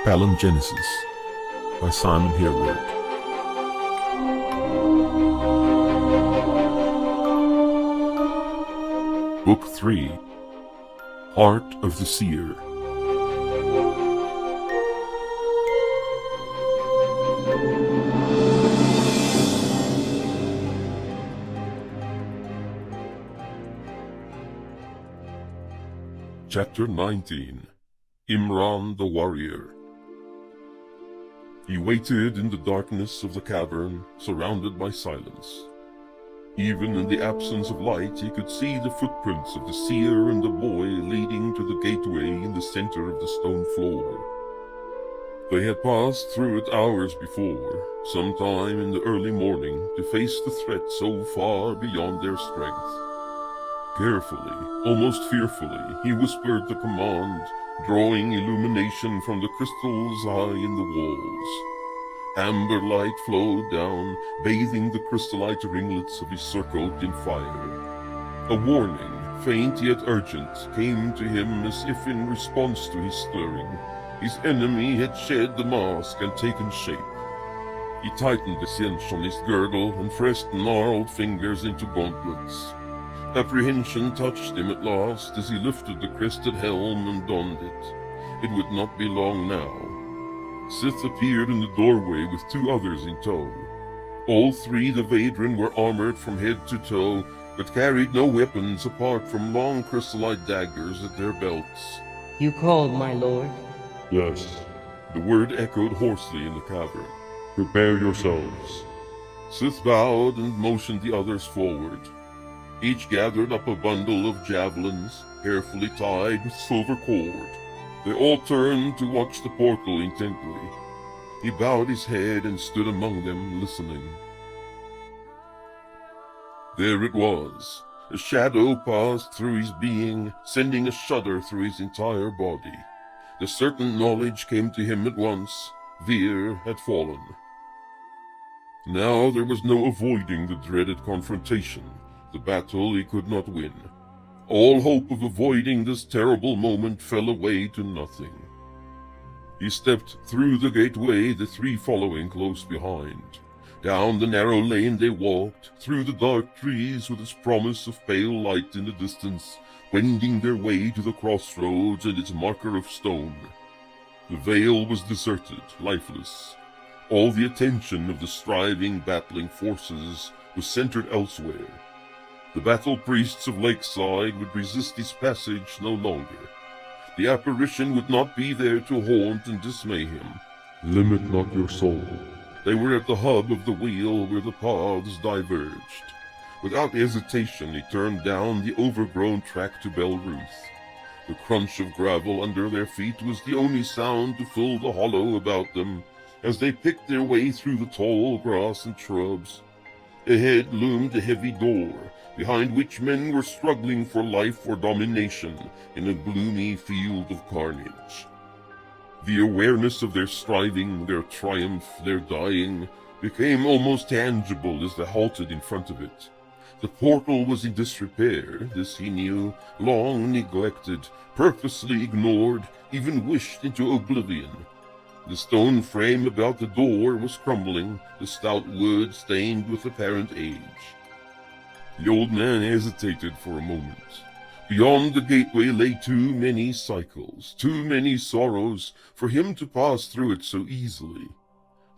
Palingenesis by Simon Hereward. Book 3, Heart of the Sear. Chapter 19. Imrahn the Warrior. He waited in the darkness of the cavern, surrounded by silence. Even in the absence of light, he could see the footprints of the seer and the boy leading to the gateway in the center of the stone floor. They had passed through it hours before, sometime in the early morning, to face the threat so far beyond their strength. Carefully, almost fearfully, he whispered the command, drawing illumination from the crystals high in the walls. Amber light flowed down, bathing the crystallite ringlets of his circlet in fire. A warning, faint yet urgent, came to him as if in response to his stirring. His enemy had shed the mask and taken shape. He tightened the cinch on his girdle and pressed gnarled fingers into gauntlets. Apprehension touched him at last as he lifted the crested helm and donned it. It would not be long now. Sith appeared in the doorway with two others in tow. All three the Vaedran were armored from head to toe, but carried no weapons apart from long crystallite daggers at their belts. You called, my lord? Yes. The word echoed hoarsely in the cavern. Prepare yourselves. Sith bowed and motioned the others forward. Each gathered up a bundle of javelins, carefully tied with silver cord. They all turned to watch the portal intently. He bowed his head and stood among them, listening. There it was. A shadow passed through his being, sending a shudder through his entire body. The certain knowledge came to him at once. Sear had fallen. Now there was no avoiding the dreaded confrontation. The battle he could not win. All hope of avoiding this terrible moment fell away to nothing. He stepped through the gateway, the three following close behind. Down the narrow lane they walked, through the dark trees with its promise of pale light in the distance, wending their way to the crossroads and its marker of stone. The vale was deserted, lifeless. All the attention of the striving, battling forces was centered elsewhere. The battle priests of Lakeside would resist his passage no longer. The apparition would not be there to haunt and dismay him. Limit not your soul. They were at the hub of the wheel where the paths diverged. Without hesitation he turned down the overgrown track to Bell Ruth. The crunch of gravel under their feet was the only sound to fill the hollow about them as they picked their way through the tall grass and shrubs. Ahead loomed a heavy door, behind which men were struggling for life or domination in a gloomy field of carnage. The awareness of their striving, their triumph, their dying, became almost tangible as they halted in front of it. The portal was in disrepair, this he knew, long neglected, purposely ignored, even wished into oblivion. The stone frame about the door was crumbling, the stout wood stained with apparent age. The old man hesitated for a moment. Beyond the gateway lay too many cycles, too many sorrows, for him to pass through it so easily.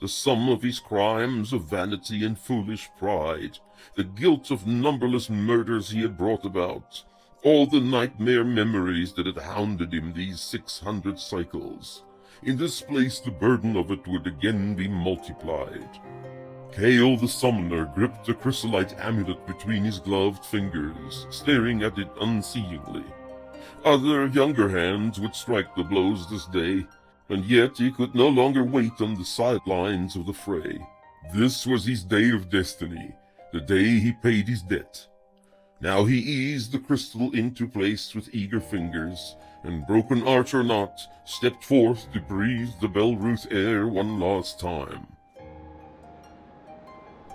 The sum of his crimes of vanity and foolish pride, the guilt of numberless murders he had brought about, all the nightmare memories that had hounded him these 600 cycles. In this place the burden of it would again be multiplied. Kale the summoner gripped the chrysolite amulet between his gloved fingers, staring at it unseeingly. Other, younger hands would strike the blows this day, and yet he could no longer wait on the sidelines of the fray. This was his day of destiny, the day he paid his debt. Now he eased the crystal into place with eager fingers, and broken arch or not, stepped forth to breathe the Bel-Ruth air one last time.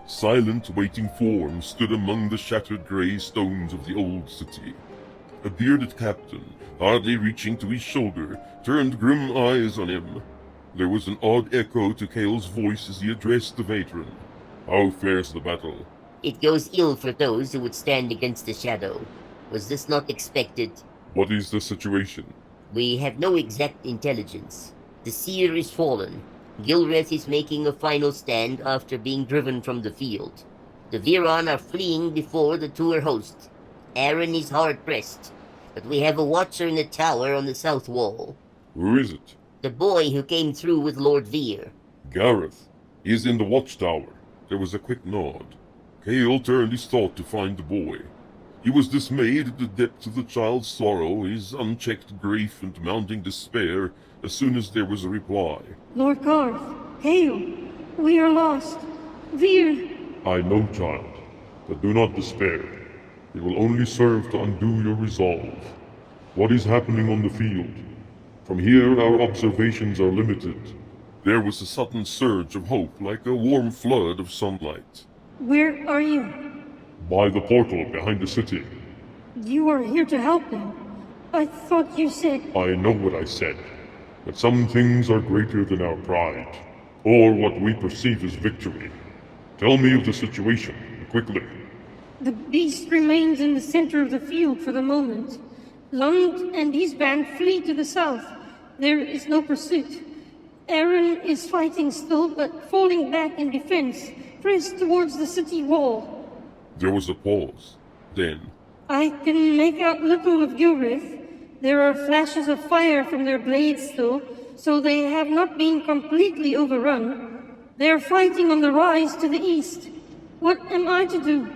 Silent, waiting forms stood among the shattered gray stones of the old city. A bearded captain, hardly reaching to his shoulder, turned grim eyes on him. There was an odd echo to Cale's voice as he addressed the veteran. "How fares the battle?" It goes ill for those who would stand against the shadow. Was this not expected? "What is the situation?" We have no exact intelligence. The Sear is fallen. Gilreth is making a final stand after being driven from the field. The Imrahn are fleeing before the tour host. Aaron is hard-pressed, but we have a watcher in the tower on the south wall. "Who is it?" The boy who came through with Lord Veer. "Gareth. He is in the watchtower." There was a quick nod. Cale turned his thought to find the boy. He was dismayed at the depth of the child's sorrow, his unchecked grief and mounting despair as soon as there was a reply. Lord Garth, hail! We are lost. Veer! "I know, child, but do not despair. It will only serve to undo your resolve. What is happening on the field? From here our observations are limited." There was a sudden surge of hope, like a warm flood of sunlight. Where are you? "By the portal behind the city." You are here to help them. I thought you said... "I know what I said, but some things are greater than our pride, or what we perceive as victory. Tell me of the situation, quickly." The beast remains in the center of the field for the moment. Lund and his band flee to the south. There is no pursuit. Aaron is fighting still, but falling back in defense, pressed towards the city wall. There was a pause. Then, I can make out little of Gilreth. There are flashes of fire from their blades still, so they have not been completely overrun. They are fighting on the rise to the east. What am I to do?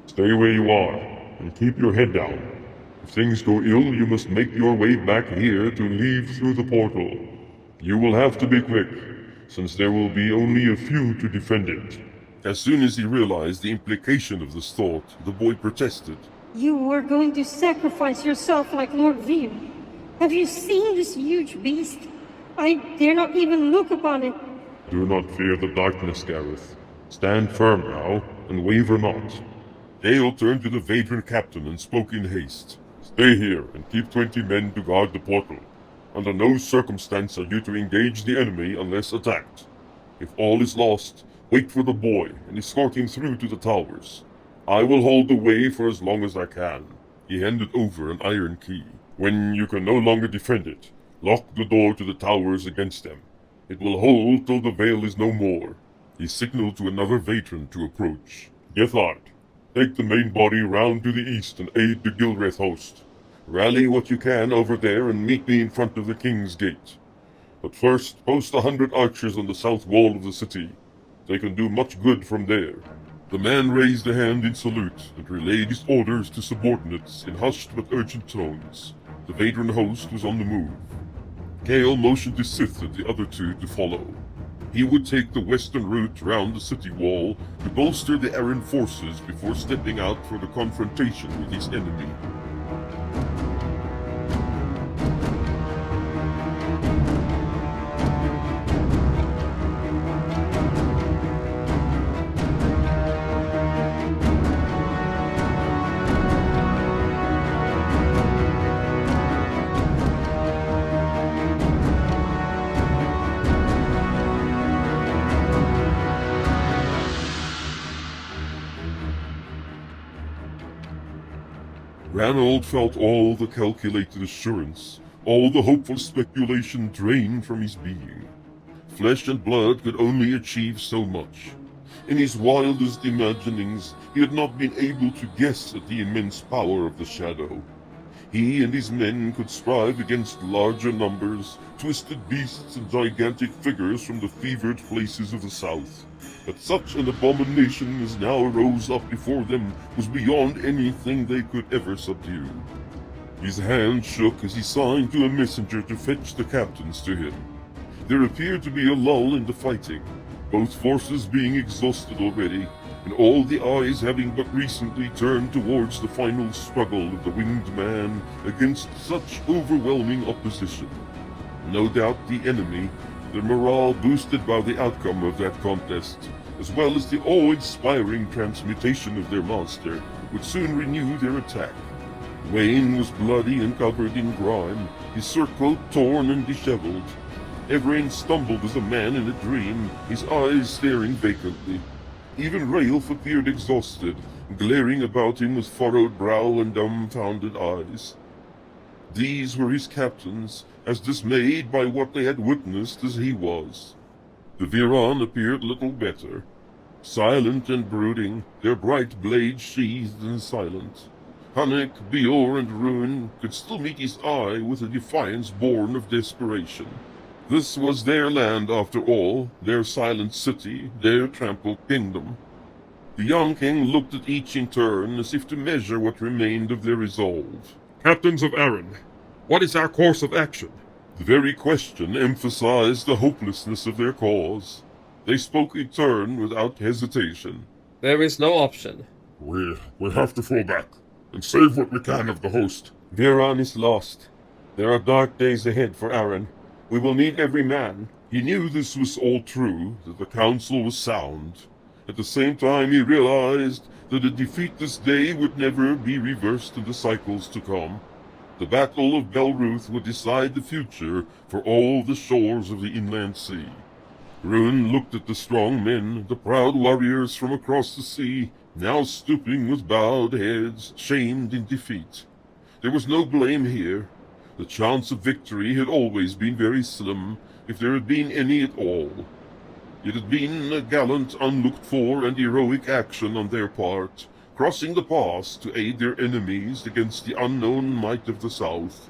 "Stay where you are, and keep your head down. If things go ill, you must make your way back here to leave through the portal. You will have to be quick, since there will be only a few to defend it." As soon as he realized the implication of this thought, the boy protested. You were going to sacrifice yourself like Lord Veer. Have you seen this huge beast? I dare not even look upon it. "Do not fear the darkness, Gareth. Stand firm now, and waver not." Dale turned to the veteran captain and spoke in haste. "Stay here and keep 20 men to guard the portal. Under no circumstance are you to engage the enemy unless attacked. If all is lost, wait for the boy and escort him through to the towers. I will hold the way for as long as I can." He handed over an iron key. "When you can no longer defend it, lock the door to the towers against them. It will hold till the veil is no more." He signaled to another veteran to approach. "Gethard, take the main body round to the east and aid the Gilreth host. Rally what you can over there and meet me in front of the King's Gate. But first, post 100 archers on the south wall of the city. They can do much good from there." The man raised a hand in salute and relayed his orders to subordinates in hushed but urgent tones. The veteran host was on the move. Cale motioned to Sith and the other two to follow. He would take the western route round the city wall to bolster the Arryn forces before stepping out for the confrontation with his enemy. Ranald felt all the calculated assurance, all the hopeful speculation drained from his being. Flesh and blood could only achieve so much. In his wildest imaginings, he had not been able to guess at the immense power of the Shadow. He and his men could strive against larger numbers, twisted beasts and gigantic figures from the fevered places of the south. But such an abomination as now arose up before them was beyond anything they could ever subdue. His hand shook as he signed to a messenger to fetch the captains to him. There appeared to be a lull in the fighting, both forces being exhausted already, and all the eyes having but recently turned towards the final struggle of the winged man against such overwhelming opposition. No doubt the enemy, their morale boosted by the outcome of that contest, as well as the awe-inspiring transmutation of their monster, would soon renew their attack. Wayne was bloody and covered in grime, his surcoat torn and disheveled. Imrahn stumbled as a man in a dream, his eyes staring vacantly. Even Raelf appeared exhausted, glaring about him with furrowed brow and dumbfounded eyes. These were his captains, as dismayed by what they had witnessed as he was. The Viran appeared little better. Silent and brooding, their bright blades sheathed and silent. Hanek, Bior, and Ruin could still meet his eye with a defiance born of desperation. This was their land after all, their silent city, their trampled kingdom. The young king looked at each in turn as if to measure what remained of their resolve. Captains of Arran, what is our course of action? The very question emphasized the hopelessness of their cause. They spoke in turn without hesitation. There is no option. We have to fall back and save what we can of the host. Viran is lost. There are dark days ahead for Arran. We will need every man. He knew this was all true, that the counsel was sound. At the same time he realized that a defeat this day would never be reversed in the cycles to come. The Battle of Belruth would decide the future for all the shores of the inland sea. Ruin looked at the strong men, the proud warriors from across the sea, now stooping with bowed heads, shamed in defeat. There was no blame here. The chance of victory had always been very slim, if there had been any at all. It had been a gallant, unlooked-for, and heroic action on their part, crossing the pass to aid their enemies against the unknown might of the south.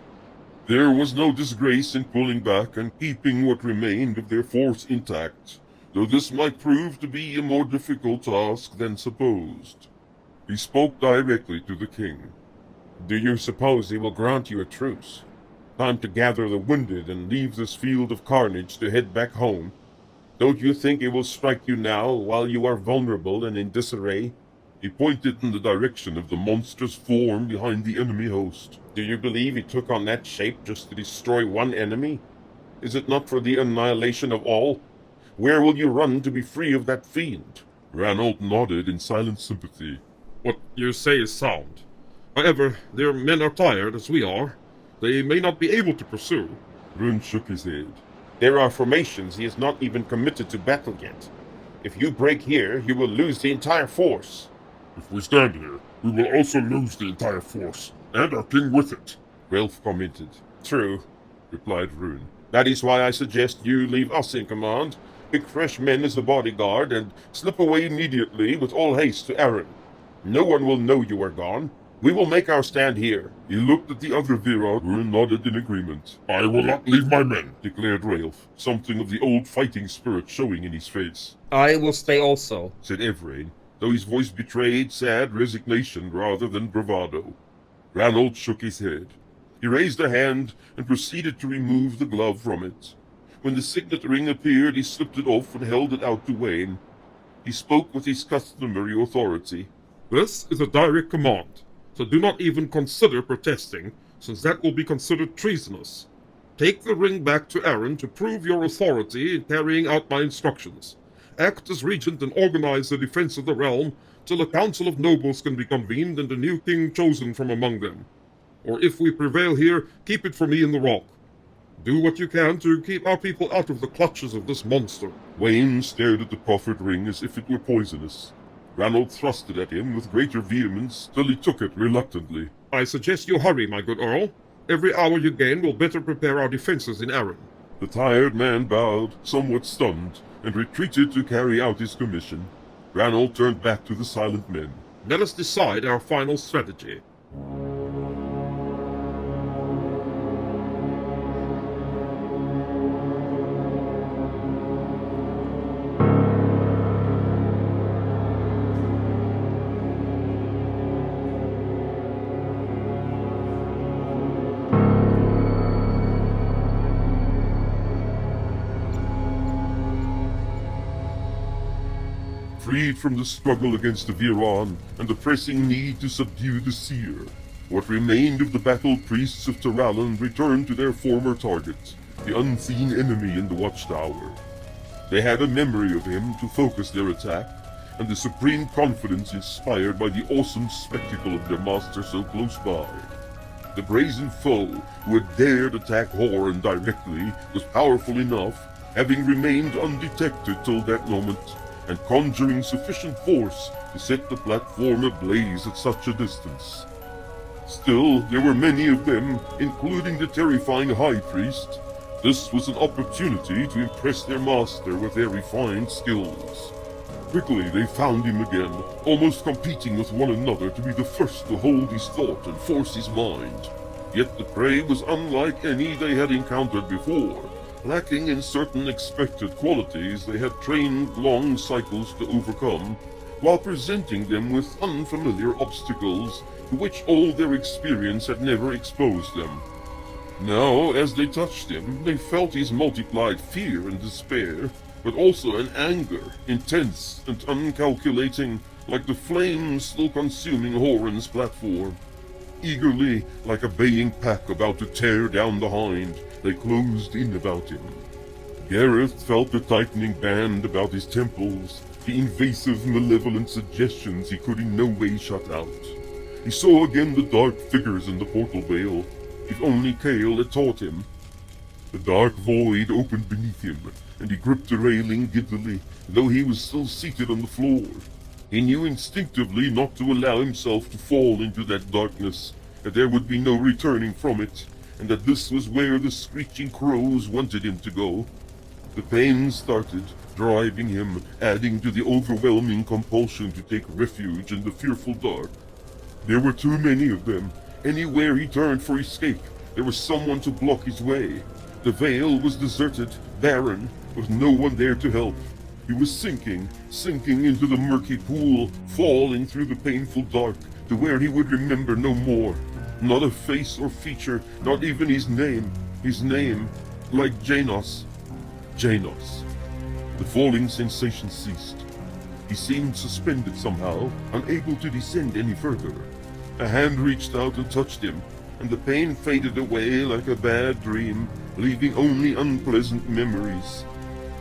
There was no disgrace in pulling back and keeping what remained of their force intact, though this might prove to be a more difficult task than supposed. He spoke directly to the king. Do you suppose he will grant you a truce? Time to gather the wounded and leave this field of carnage to head back home. Don't you think he will strike you now while you are vulnerable and in disarray? He pointed in the direction of the monstrous form behind the enemy host. Do you believe he took on that shape just to destroy one enemy? Is it not for the annihilation of all? Where will you run to be free of that fiend? Ranald nodded in silent sympathy. What you say is sound. However, their men are tired, as we are. They may not be able to pursue. Rune shook his head. There are formations he has not even committed to battle yet. If you break here, you will lose the entire force. If we stand here, we will also lose the entire force, and our king with it, Ralph commented. True, replied Rune. That is why I suggest you leave us in command, pick fresh men as the bodyguard, and slip away immediately with all haste to Arran. No one will know you are gone. We will make our stand here. He looked at the other Viran. Rune nodded in agreement. I will not leave my men, declared Ralph, something of the old fighting spirit showing in his face. I will stay also, said Imrahn, though his voice betrayed sad resignation rather than bravado. Ranald shook his head. He raised a hand and proceeded to remove the glove from it. When the signet ring appeared, he slipped it off and held it out to Wayne. He spoke with his customary authority. This is a direct command, so do not even consider protesting, since that will be considered treasonous. Take the ring back to Arran to prove your authority in carrying out my instructions. Act as regent and organize the defense of the realm till a council of nobles can be convened and a new king chosen from among them. Or if we prevail here, keep it for me in the rock. Do what you can to keep our people out of the clutches of this monster. Wayne stared at the proffered ring as if it were poisonous. Ranald thrust it at him with greater vehemence till he took it reluctantly. I suggest you hurry, my good Earl. Every hour you gain will better prepare our defenses in Arran. The tired man bowed, somewhat stunned, and retreated to carry out his commission. Ranald turned back to the silent men. Let us decide our final strategy. freed from the struggle against the Imrahn and the pressing need to subdue the Sear, what remained of the battle priests of Tiralan returned to their former target, the unseen enemy in the watchtower. They had a memory of him to focus their attack, and the supreme confidence inspired by the awesome spectacle of their master so close by. The brazen foe who had dared attack Horan directly was powerful enough, having remained undetected till that moment, and conjuring sufficient force to set the platform ablaze at such a distance. Still, there were many of them, including the terrifying High Priest. This was an opportunity to impress their master with their refined skills. Quickly they found him again, almost competing with one another to be the first to hold his thought and force his mind. Yet the prey was unlike any they had encountered before, lacking in certain expected qualities they had trained long cycles to overcome, while presenting them with unfamiliar obstacles to which all their experience had never exposed them. Now, as they touched him, they felt his multiplied fear and despair, but also an anger, intense and uncalculating, like the flames still consuming Horan's platform. Eagerly, like a baying pack about to tear down the hind, they closed in about him. Gareth felt the tightening band about his temples, the invasive, malevolent suggestions he could in no way shut out. He saw again the dark figures in the portal veil. If only Kale had taught him. The dark void opened beneath him, and he gripped the railing giddily, though he was still seated on the floor. He knew instinctively not to allow himself to fall into that darkness, that there would be no returning from it, and that this was where the screeching crows wanted him to go. The pain started, driving him, adding to the overwhelming compulsion to take refuge in the fearful dark. There were too many of them. Anywhere he turned for escape, there was someone to block his way. The veil was deserted, barren, with no one there to help. He was sinking into the murky pool, falling through the painful dark, to where he would remember no more. Not a face or feature, not even his name. His name, like Janos. Janos. The falling sensation ceased. He seemed suspended somehow, unable to descend any further. A hand reached out and touched him, and the pain faded away like a bad dream, leaving only unpleasant memories.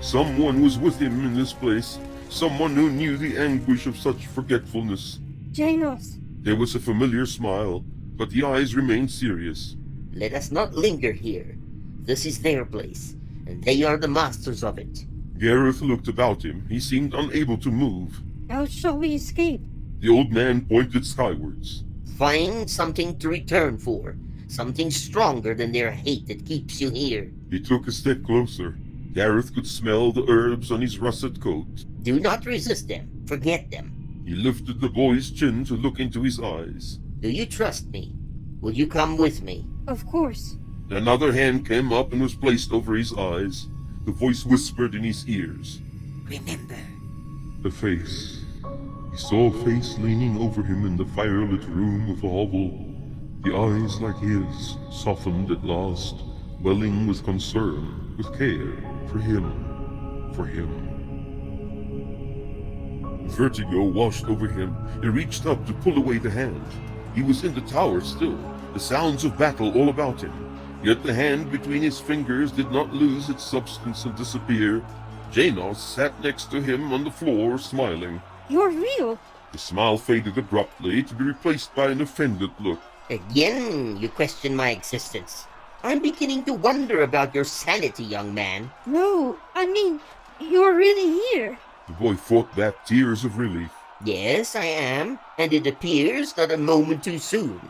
Someone was with him in this place, someone who knew the anguish of such forgetfulness. Janos. There was a familiar smile, but the eyes remained serious. Let us not linger here. This is their place, and they are the masters of it. Gareth looked about him. He seemed unable to move. How shall we escape? The old man pointed skywards. Find something to return for. Something stronger than their hate that keeps you here. He took a step closer. Gareth could smell the herbs on his russet coat. Do not resist them. Forget them. He lifted the boy's chin to look into his eyes. Do you trust me? Will you come with me? Of course. Another hand came up and was placed over his eyes. The voice whispered in his ears. Remember. The face. He saw a face leaning over him in the firelit room of the hovel. The eyes like his, softened at last, welling with concern, with care, for him. For him. Vertigo washed over him. He reached up to pull away the hand. He was in the tower still, the sounds of battle all about him. Yet the hand between his fingers did not lose its substance and disappear. Janos sat next to him on the floor, smiling. You're real. The smile faded abruptly to be replaced by an offended look. Again, you question my existence. I'm beginning to wonder about your sanity, young man. No, I mean, you're really here. The boy fought back tears of relief. Yes, I am, and it appears not a moment too soon.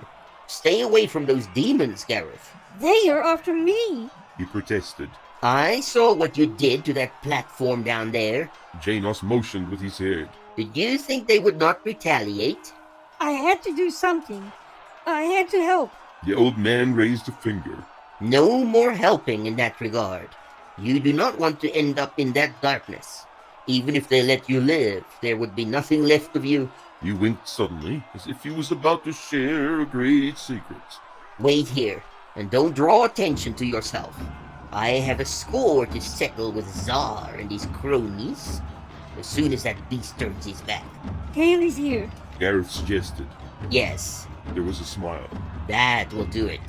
Stay away from those demons, Gareth. They are after me. He protested. I saw what you did to that platform down there. Janos motioned with his head. Did you think they would not retaliate? I had to do something. I had to help. The old man raised a finger. No more helping in that regard. You do not want to end up in that darkness. Even if they let you live, there would be nothing left of you. He winked suddenly, as if he was about to share a great secret. Wait here, and don't draw attention to yourself. I have a score to settle with Czar and his cronies. as soon as that beast turns his back. Kale is here. Gareth suggested. Yes, There was a smile. that will do it.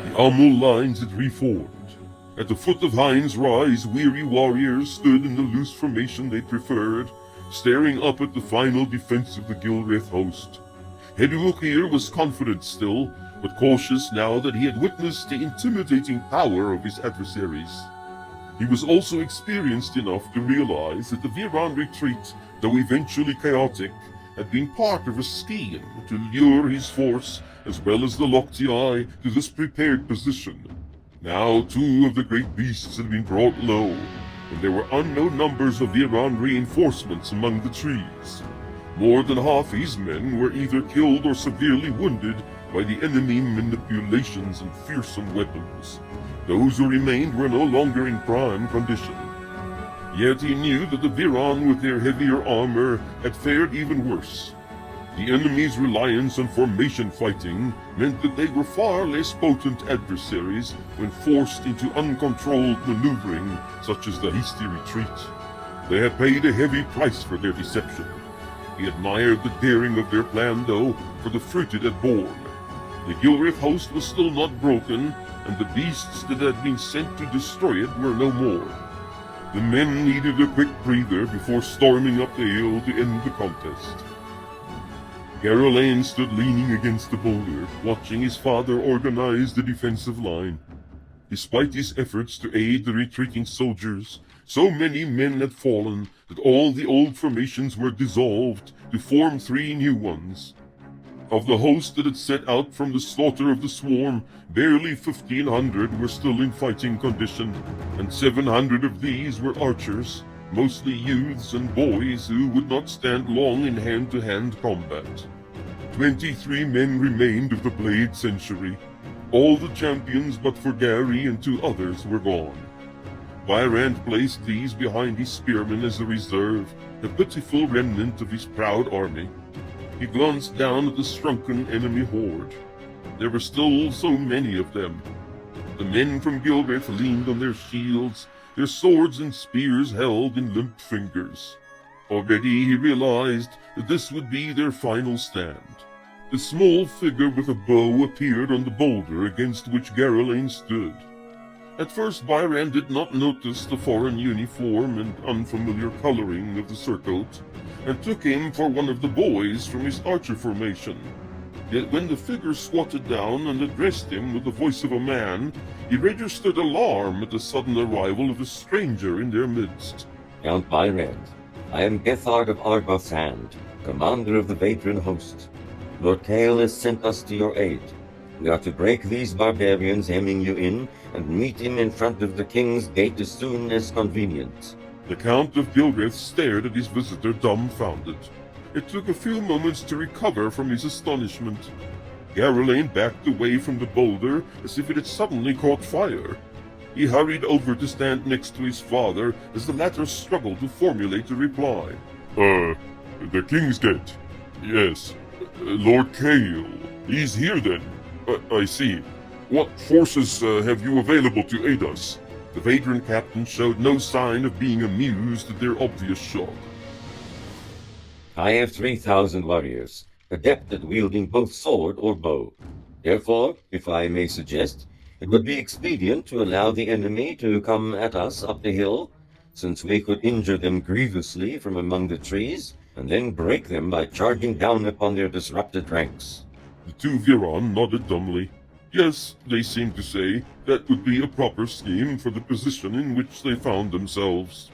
The Amul lines had reformed. At the foot of Hein's Rise, weary warriors stood in the loose formation they preferred, staring up at the final defense of the Gilreth host. Hedukir was confident still, but cautious now that he had witnessed the intimidating power of his adversaries. He was also experienced enough to realize that the Viran retreat, though eventually chaotic, had been part of a scheme to lure his force, as well as the Loctii, to this prepared position. Now 2 of the great beasts had been brought low, and there were unknown numbers of Viran reinforcements among the trees. More than half his men were either killed or severely wounded by the enemy manipulations and fearsome weapons. Those who remained were no longer in prime condition. Yet he knew that the Viran with their heavier armor had fared even worse. The enemy's reliance on formation fighting meant that they were far less potent adversaries when forced into uncontrolled maneuvering such as the hasty retreat. They had paid a heavy price for their deception. He admired the daring of their plan, though, for the fruit it had borne. The Gilreth host was still not broken, and the beasts that had been sent to destroy it were no more. The men needed a quick breather before storming up the hill to end the contest. Garolain stood leaning against the boulder, watching his father organize the defensive line. Despite his efforts to aid the retreating soldiers, so many men had fallen that all the old formations were dissolved to form 3 new ones. Of the host that had set out from the slaughter of the swarm, barely 1,500 were still in fighting condition, and 700 of these were archers, mostly youths and boys who would not stand long in hand-to-hand combat. 23 men remained of the Blade Century. All the champions but for Gary and 2 others were gone. Byrand placed these behind his spearmen as a reserve, a pitiful remnant of his proud army. He glanced down at the shrunken enemy horde. There were still so many of them. The men from Gilreth leaned on their shields, their swords and spears held in limp fingers. Already he realized that this would be their final stand. A small figure with a bow appeared on the boulder against which Garolain stood. At first Byran did not notice the foreign uniform and unfamiliar coloring of the surcoat, and took him for one of the boys from his archer formation. Yet when the figure squatted down and addressed him with the voice of a man, he registered alarm at the sudden arrival of a stranger in their midst. Count Byrand, I am Gethard of Argoth's Hand, commander of the Vadran host. Lord Kael has sent us to your aid. We are to break these barbarians hemming you in, and meet him in front of the king's gate as soon as convenient. The Count of Gilreth stared at his visitor dumbfounded. It took a few moments to recover from his astonishment. Garolain backed away from the boulder as if it had suddenly caught fire. He hurried over to stand next to his father as the latter struggled to formulate a reply. The King's Gate. Yes. Lord Kael. He's here then. I see. What forces have you available to aid us? The Vadran captain showed no sign of being amused at their obvious shock. I have 3,000 warriors, adept at wielding both sword or bow. Therefore, if I may suggest, it would be expedient to allow the enemy to come at us up the hill, since we could injure them grievously from among the trees, and then break them by charging down upon their disrupted ranks. The 2 Viran nodded dumbly. Yes, they seemed to say, that would be a proper scheme for the position in which they found themselves.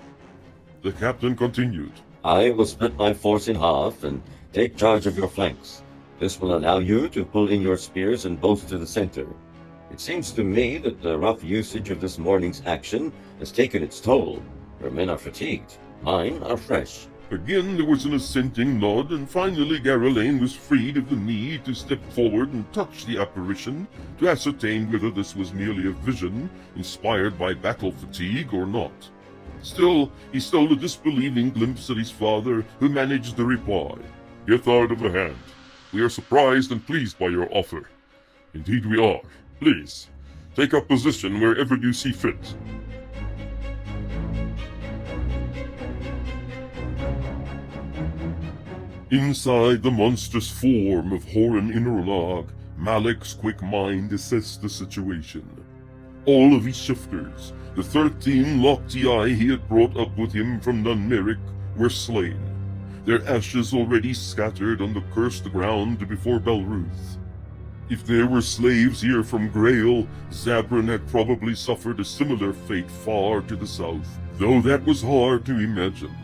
The captain continued. I will split my force in half and take charge of your flanks. This will allow you to pull in your spears and bows to the center. It seems to me that the rough usage of this morning's action has taken its toll. Your men are fatigued. Mine are fresh. Again there was an assenting nod, and finally Garelane was freed of the need to step forward and touch the apparition to ascertain whether this was merely a vision inspired by battle fatigue or not. Still, he stole a disbelieving glimpse at his father, who managed to reply, "Gethard of the Hand, we are surprised and pleased by your offer." "Indeed we are. Please, take up position wherever you see fit." Inside the monstrous form of Horan Inrahn, Malek's quick mind assessed the situation. All of his shifters, the 13 Loctii he had brought up with him from Nunmerik, were slain, their ashes already scattered on the cursed ground before Belruth. If there were slaves here from Grail, Zabran had probably suffered a similar fate far to the south, though that was hard to imagine.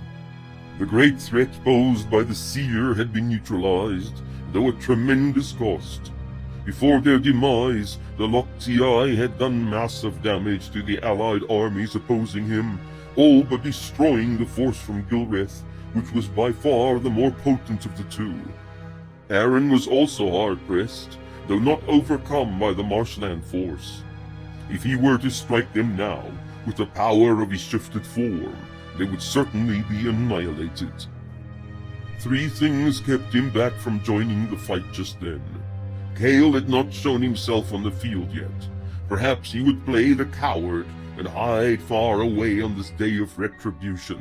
The great threat posed by the Sear had been neutralized, though at tremendous cost. Before their demise, the Loctii had done massive damage to the allied armies opposing him, all but destroying the force from Gilreth, which was by far the more potent of the two. Aaron was also hard-pressed, though not overcome by the marshland force. If he were to strike them now, with the power of his shifted form, they would certainly be annihilated. 3 things kept him back from joining the fight just then. Kale had not shown himself on the field yet. Perhaps he would play the coward and hide far away on this day of retribution.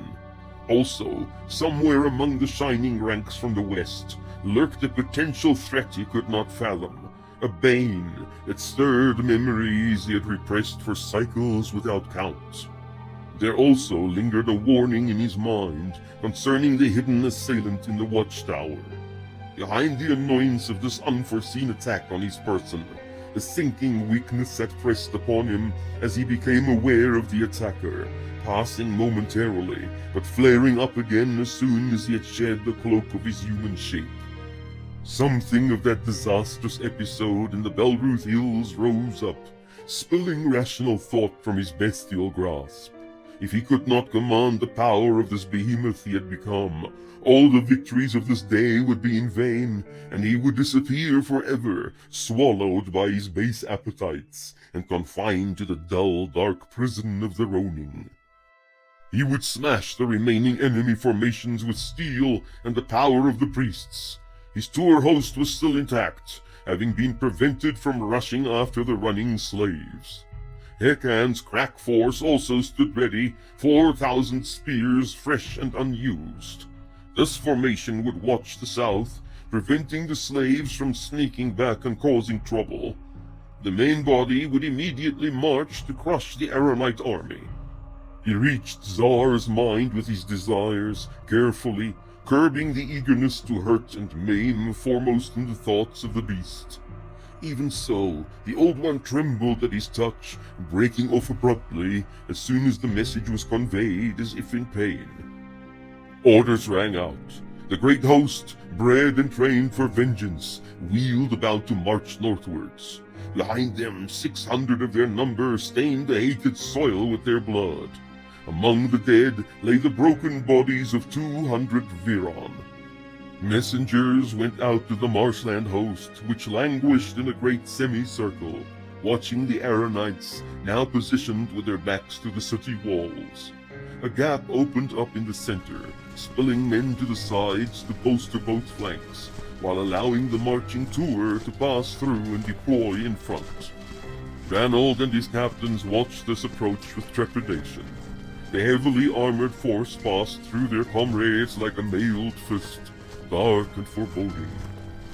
Also, somewhere among the shining ranks from the west, lurked a potential threat he could not fathom, a bane that stirred memories he had repressed for cycles without count. There also lingered a warning in his mind concerning the hidden assailant in the watchtower. Behind the annoyance of this unforeseen attack on his person, a sinking weakness had pressed upon him as he became aware of the attacker, passing momentarily, but flaring up again as soon as he had shed the cloak of his human shape. Something of that disastrous episode in the Belruth Hills rose up, spilling rational thought from his bestial grasp. If he could not command the power of this behemoth he had become, all the victories of this day would be in vain, and he would disappear forever, swallowed by his base appetites, and confined to the dull, dark prison of the Ronin. He would smash the remaining enemy formations with steel and the power of the priests. His tour host was still intact, having been prevented from rushing after the running slaves. Hekan's crack force also stood ready, 4,000 spears fresh and unused. This formation would watch the south, preventing the slaves from sneaking back and causing trouble. The main body would immediately march to crush the Aronite army. He reached Zar's mind with his desires, carefully, curbing the eagerness to hurt and maim foremost in the thoughts of the beast. Even so, the Old One trembled at his touch, breaking off abruptly as soon as the message was conveyed, as if in pain. Orders rang out. The great host, bred and trained for vengeance, wheeled about to march northwards. Behind them, 600 of their number stained the hated soil with their blood. Among the dead lay the broken bodies of 200 Viron. Messengers went out to the marshland host, which languished in a great semicircle, watching the Aaronites, now positioned with their backs to the city walls. A gap opened up in the center, spilling men to the sides to bolster both flanks, while allowing the marching tour to pass through and deploy in front. Ranald and his captains watched this approach with trepidation. The heavily armored force passed through their comrades like a mailed fist, dark and foreboding.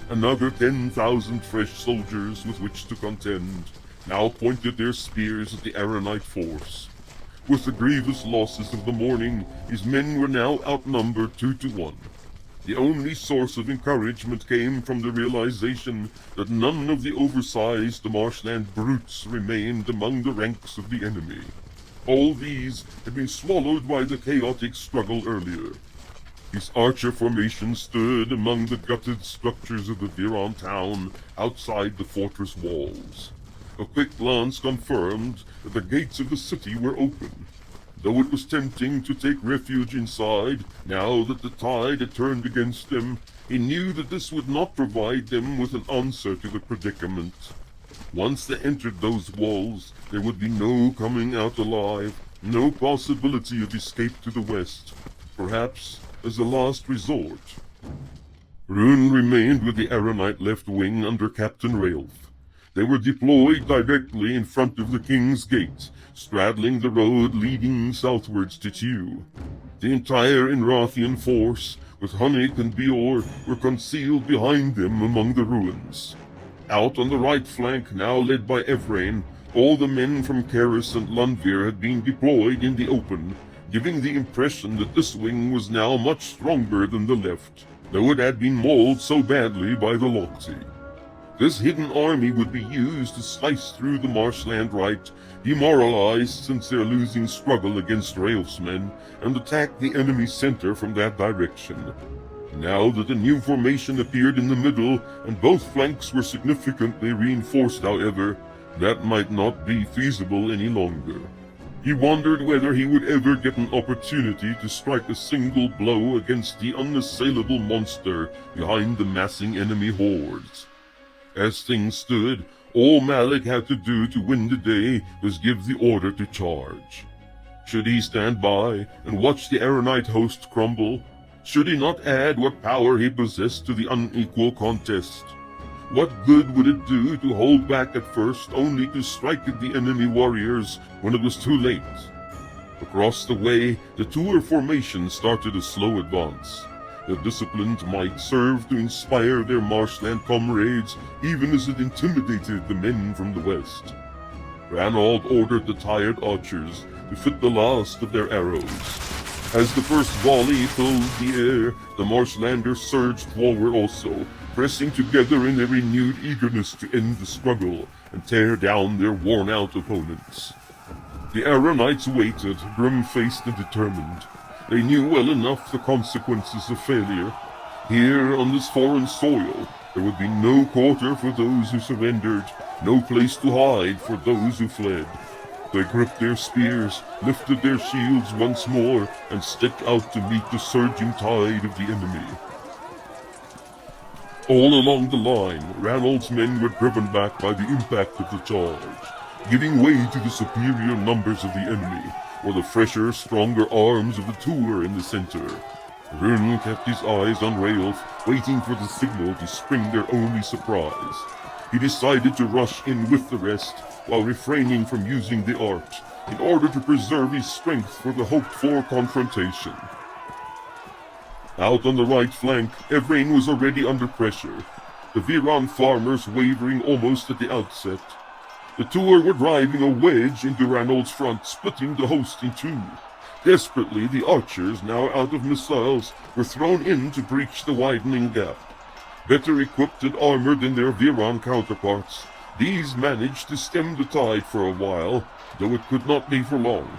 Another 10,000 fresh soldiers with which to contend now pointed their spears at the Aronite force. With the grievous losses of the morning, his men were now outnumbered 2 to 1. The only source of encouragement came from the realization that none of the oversized marshland brutes remained among the ranks of the enemy. All these had been swallowed by the chaotic struggle earlier. His archer formation stood among the gutted structures of the Viron town outside the fortress walls. A quick glance confirmed that the gates of the city were open. though it was tempting to take refuge inside, now that the tide had turned against them, he knew that this would not provide them with an answer to the predicament. Once they entered those walls, there would be no coming out alive, no possibility of escape to the west, perhaps as a last resort. Rune remained with the Aeronite left wing under Captain Railf. They were deployed directly in front of the King's Gate, straddling the road leading southwards to Tew. The entire Imrathian force, with Hunnic and Beor, were concealed behind them among the ruins. Out on the right flank, now led by Imrahn, all the men from Karis and Lundvir had been deployed in the open, giving the impression that this wing was now much stronger than the left, though it had been mauled so badly by the Lochti. This hidden army would be used to slice through the marshland right, demoralized since their losing struggle against Railf's men, and attack the enemy center from that direction. Now that a new formation appeared in the middle, and both flanks were significantly reinforced, however, that might not be feasible any longer. He wondered whether he would ever get an opportunity to strike a single blow against the unassailable monster behind the massing enemy hordes. As things stood, all Malik had to do to win the day was give the order to charge. Should he stand by and watch the Aeronite host crumble? Should he not add what power he possessed to the unequal contest? What good would it do to hold back at first, only to strike at the enemy warriors when it was too late? Across the way, the Tuor formation started a slow advance. Their disciplined might served to inspire their marshland comrades, even as it intimidated the men from the west. Ranald ordered the tired archers to fit the last of their arrows. As the first volley filled the air, the marshlanders surged forward also, pressing together in their renewed eagerness to end the struggle and tear down their worn-out opponents. The Aaronites waited, grim-faced and determined. They knew well enough the consequences of failure. Here, on this foreign soil, there would be no quarter for those who surrendered, no place to hide for those who fled. They gripped their spears, lifted their shields once more, and stepped out to meet the surging tide of the enemy. All along the line, Ranald's men were driven back by the impact of the charge, giving way to the superior numbers of the enemy, or the fresher, stronger arms of the Tuor in the center. Rune kept his eyes on Railf, waiting for the signal to spring their only surprise. He decided to rush in with the rest, while refraining from using the arch, in order to preserve his strength for the hoped-for confrontation. Out on the right flank, Imrahn was already under pressure, the Viran farmers wavering almost at the outset. The Tuor were driving a wedge into Ranald's front, splitting the host in two. Desperately, the archers, now out of missiles, were thrown in to breach the widening gap. Better equipped and armored than their Viran counterparts, these managed to stem the tide for a while, though it could not be for long.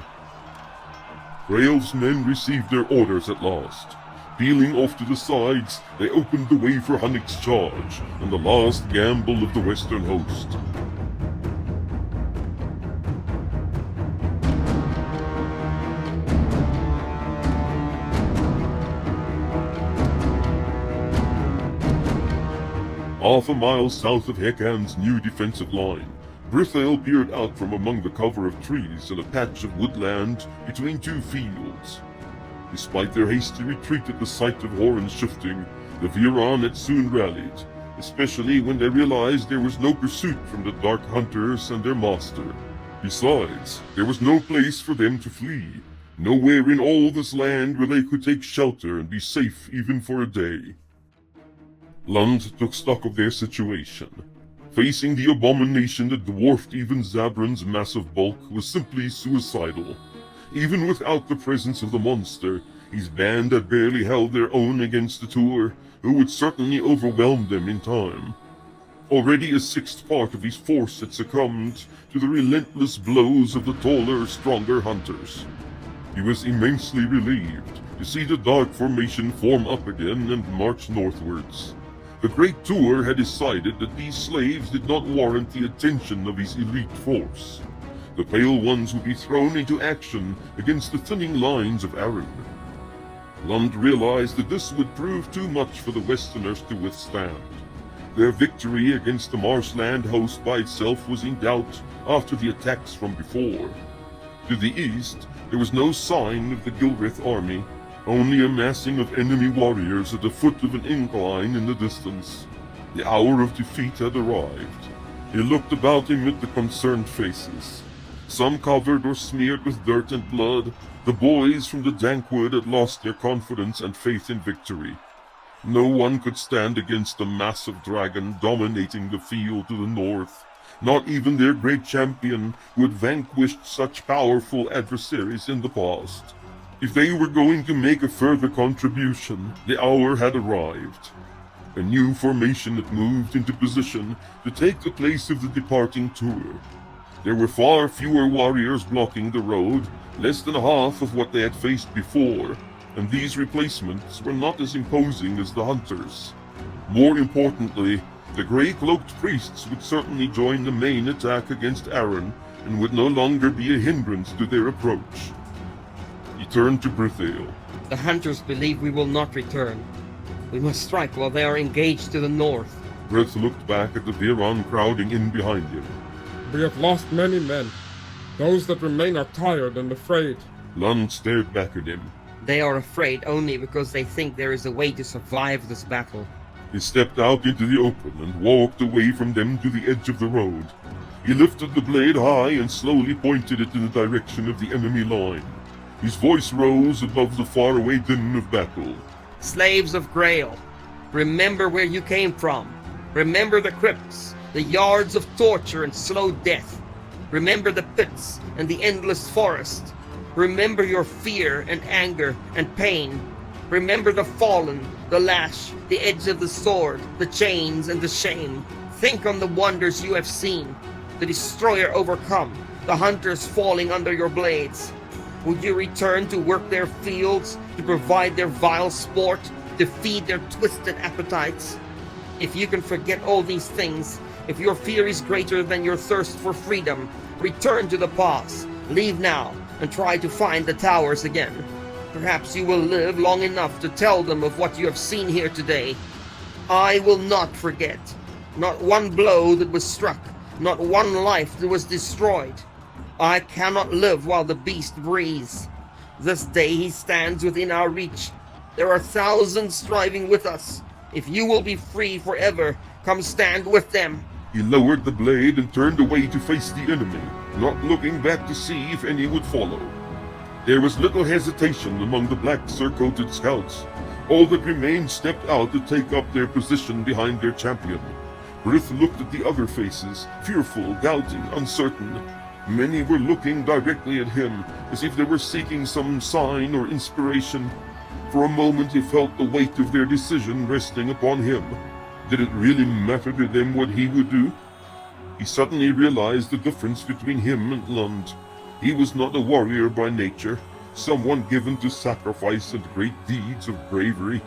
Railf's men received their orders at last. Peeling off to the sides, they opened the way for Hunnic's charge, and the last gamble of the western host. Half a mile south of Hekan's new defensive line, Brithael peered out from among the cover of trees in a patch of woodland between two fields. Despite their hasty retreat at the sight of Horan's shifting, the Viran had soon rallied, especially when they realized there was no pursuit from the Dark Hunters and their master. Besides, there was no place for them to flee, nowhere in all this land where they could take shelter and be safe even for a day. Lund took stock of their situation. Facing the abomination that dwarfed even Zabran's massive bulk was simply suicidal. Even without the presence of the monster, his band had barely held their own against the Tuor, who would certainly overwhelm them in time. Already a sixth part of his force had succumbed to the relentless blows of the taller, stronger hunters. He was immensely relieved to see the dark formation form up again and march northwards. The great Tuor had decided that these slaves did not warrant the attention of his elite force. The pale ones would be thrown into action against the thinning lines of Aaron. Lund realized that this would prove too much for the Westerners to withstand. Their victory against the marshland host by itself was in doubt after the attacks from before. To the east, there was no sign of the Gilreth army, only a massing of enemy warriors at the foot of an incline in the distance. The hour of defeat had arrived. He looked about him at the concerned faces. Some covered or smeared with dirt and blood, the boys from the Dankwood had lost their confidence and faith in victory. No one could stand against the massive dragon dominating the field to the north, not even their great champion who had vanquished such powerful adversaries in the past. If they were going to make a further contribution, the hour had arrived. A new formation had moved into position to take the place of the departing tour. There were far fewer warriors blocking the road, less than half of what they had faced before, and these replacements were not as imposing as the hunters. More importantly, the grey-cloaked priests would certainly join the main attack against Aaron and would no longer be a hindrance to their approach. He turned to Brithale. The hunters believe we will not return. We must strike while they are engaged to the north. Brith looked back at the Viran crowding in behind him. We have lost many men. Those that remain are tired and afraid. Lund stared back at him. They are afraid only because they think there is a way to survive this battle. He stepped out into the open and walked away from them to the edge of the road. He lifted the blade high and slowly pointed it in the direction of the enemy line. His voice rose above the faraway din of battle. Slaves of Grail, remember where you came from. Remember the crypts, the yards of torture and slow death. Remember the pits and the endless forest. Remember your fear and anger and pain. Remember the fallen, the lash, the edge of the sword, the chains and the shame. Think on the wonders you have seen, the destroyer overcome, the hunters falling under your blades. Would you return to work their fields, to provide their vile sport, to feed their twisted appetites? If you can forget all these things, if your fear is greater than your thirst for freedom, return to the pass, leave now, and try to find the towers again. Perhaps you will live long enough to tell them of what you have seen here today. I will not forget. Not one blow that was struck, not one life that was destroyed. I cannot live while the beast breathes. This day he stands within our reach. There are thousands striving with us. If you will be free forever, come stand with them. He lowered the blade and turned away to face the enemy, not looking back to see if any would follow. There was little hesitation among the black surcoated scouts. All that remained stepped out to take up their position behind their champion. Brith looked at the other faces, fearful, doubting, uncertain. Many were looking directly at him, as if they were seeking some sign or inspiration. For a moment he felt the weight of their decision resting upon him. Did it really matter to them what he would do? He suddenly realized the difference between him and Lund. He was not a warrior by nature, someone given to sacrifice and great deeds of bravery.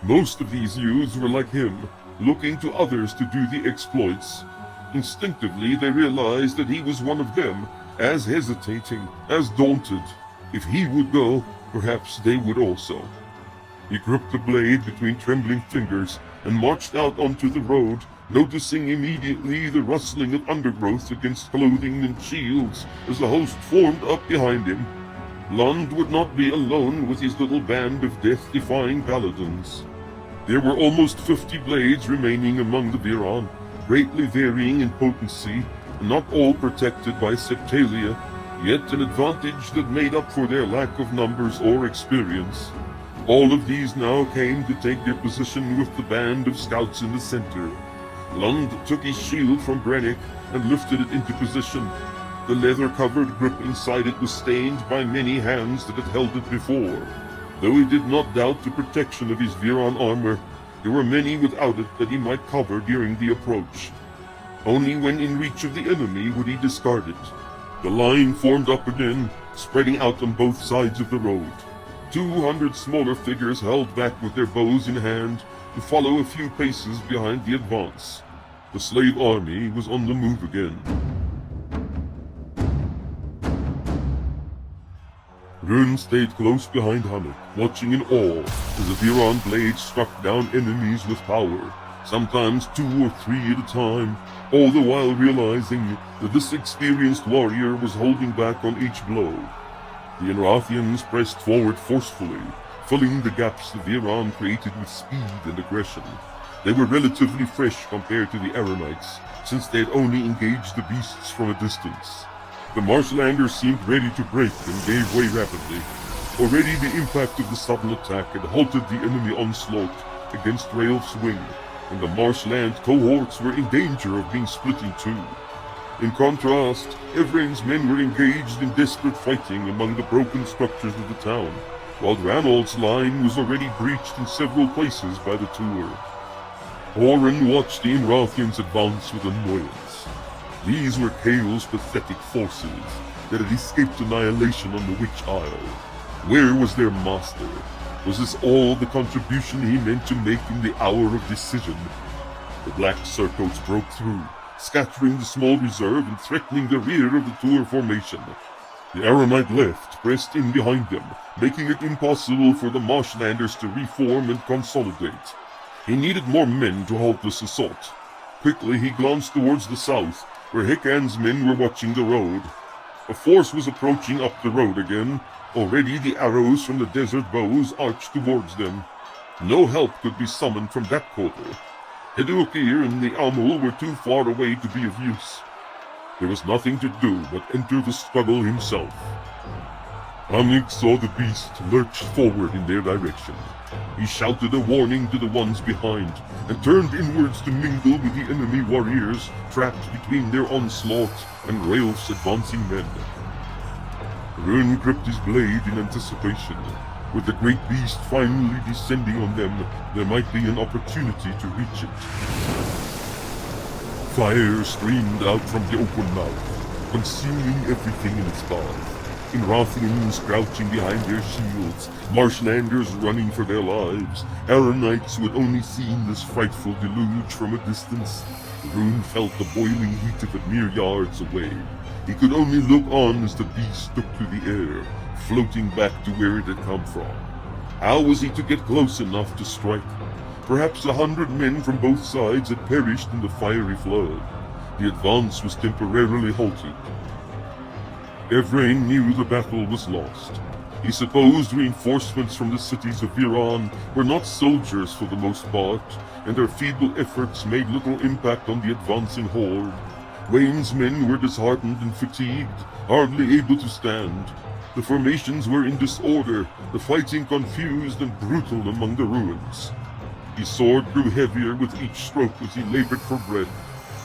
Most of these youths were like him, looking to others to do the exploits. Instinctively they realized that he was one of them, as hesitating, as daunted. If he would go, perhaps they would also. He gripped the blade between trembling fingers and marched out onto the road, noticing immediately the rustling of undergrowth against clothing and shields as the host formed up behind him. Lund would not be alone with his little band of death-defying paladins. There were almost 50 blades remaining among the Viran, greatly varying in potency, and not all protected by septalia, yet an advantage that made up for their lack of numbers or experience. All of these now came to take their position with the band of scouts in the center. Lund took his shield from Brennick and lifted it into position. The leather-covered grip inside it was stained by many hands that had held it before. Though he did not doubt the protection of his Viran armor, there were many without it that he might cover during the approach. Only when in reach of the enemy would he discard it. The line formed up again, spreading out on both sides of the road. 200 smaller figures held back with their bows in hand to follow a few paces behind the advance. The slave army was on the move again. Rune stayed close behind Hanek, watching in awe as the Viran blade struck down enemies with power, sometimes 2 or 3 at a time, all the while realizing that this experienced warrior was holding back on each blow. The Imrathians pressed forward forcefully, filling the gaps the Viran created with speed and aggression. They were relatively fresh compared to the Aaronites, since they had only engaged the beasts from a distance. The Marshlanders seemed ready to break and gave way rapidly. Already the impact of the sudden attack had halted the enemy onslaught against Raelf's wing, and the Marshland cohorts were in danger of being split in two. In contrast, Evrain's men were engaged in desperate fighting among the broken structures of the town, while Ranald's line was already breached in several places by the Tuor. Oren watched the Imrathians advance with annoyance. These were Kael's pathetic forces that had escaped annihilation on the Witch Isle. Where was their master? Was this all the contribution he meant to make in the hour of decision? The black surcoats broke through, scattering the small reserve and threatening the rear of the Tuor formation. The Aaronite left pressed in behind them, making it impossible for the Marshlanders to reform and consolidate. He needed more men to halt this assault. Quickly he glanced towards the south, where Hikan's men were watching the road. A force was approaching up the road again. Already the arrows from the desert bows arched towards them. No help could be summoned from that quarter. Hedukir and the Amul were too far away to be of use. There was nothing to do but enter the struggle himself. Amik saw the beast lurch forward in their direction. He shouted a warning to the ones behind, and turned inwards to mingle with the enemy warriors trapped between their onslaught and Raelf's advancing men. Rune gripped his blade in anticipation. With the great beast finally descending on them, there might be an opportunity to reach it. Fire streamed out from the open mouth, consuming everything in its path. Imrathians crouching behind their shields, Marshlanders running for their lives, Aaronites who had only seen this frightful deluge from a distance. Rune felt the boiling heat of it mere yards away. He could only look on as the beast took to the air, floating back to where it had come from. How was he to get close enough to strike? Perhaps 100 men from both sides had perished in the fiery flood. The advance was temporarily halted. Evrain knew the battle was lost. He supposed reinforcements from the cities of Iran were not soldiers for the most part, and their feeble efforts made little impact on the advancing horde. Wayne's men were disheartened and fatigued, hardly able to stand. The formations were in disorder, the fighting confused and brutal among the ruins. His sword grew heavier with each stroke as he labored for breath.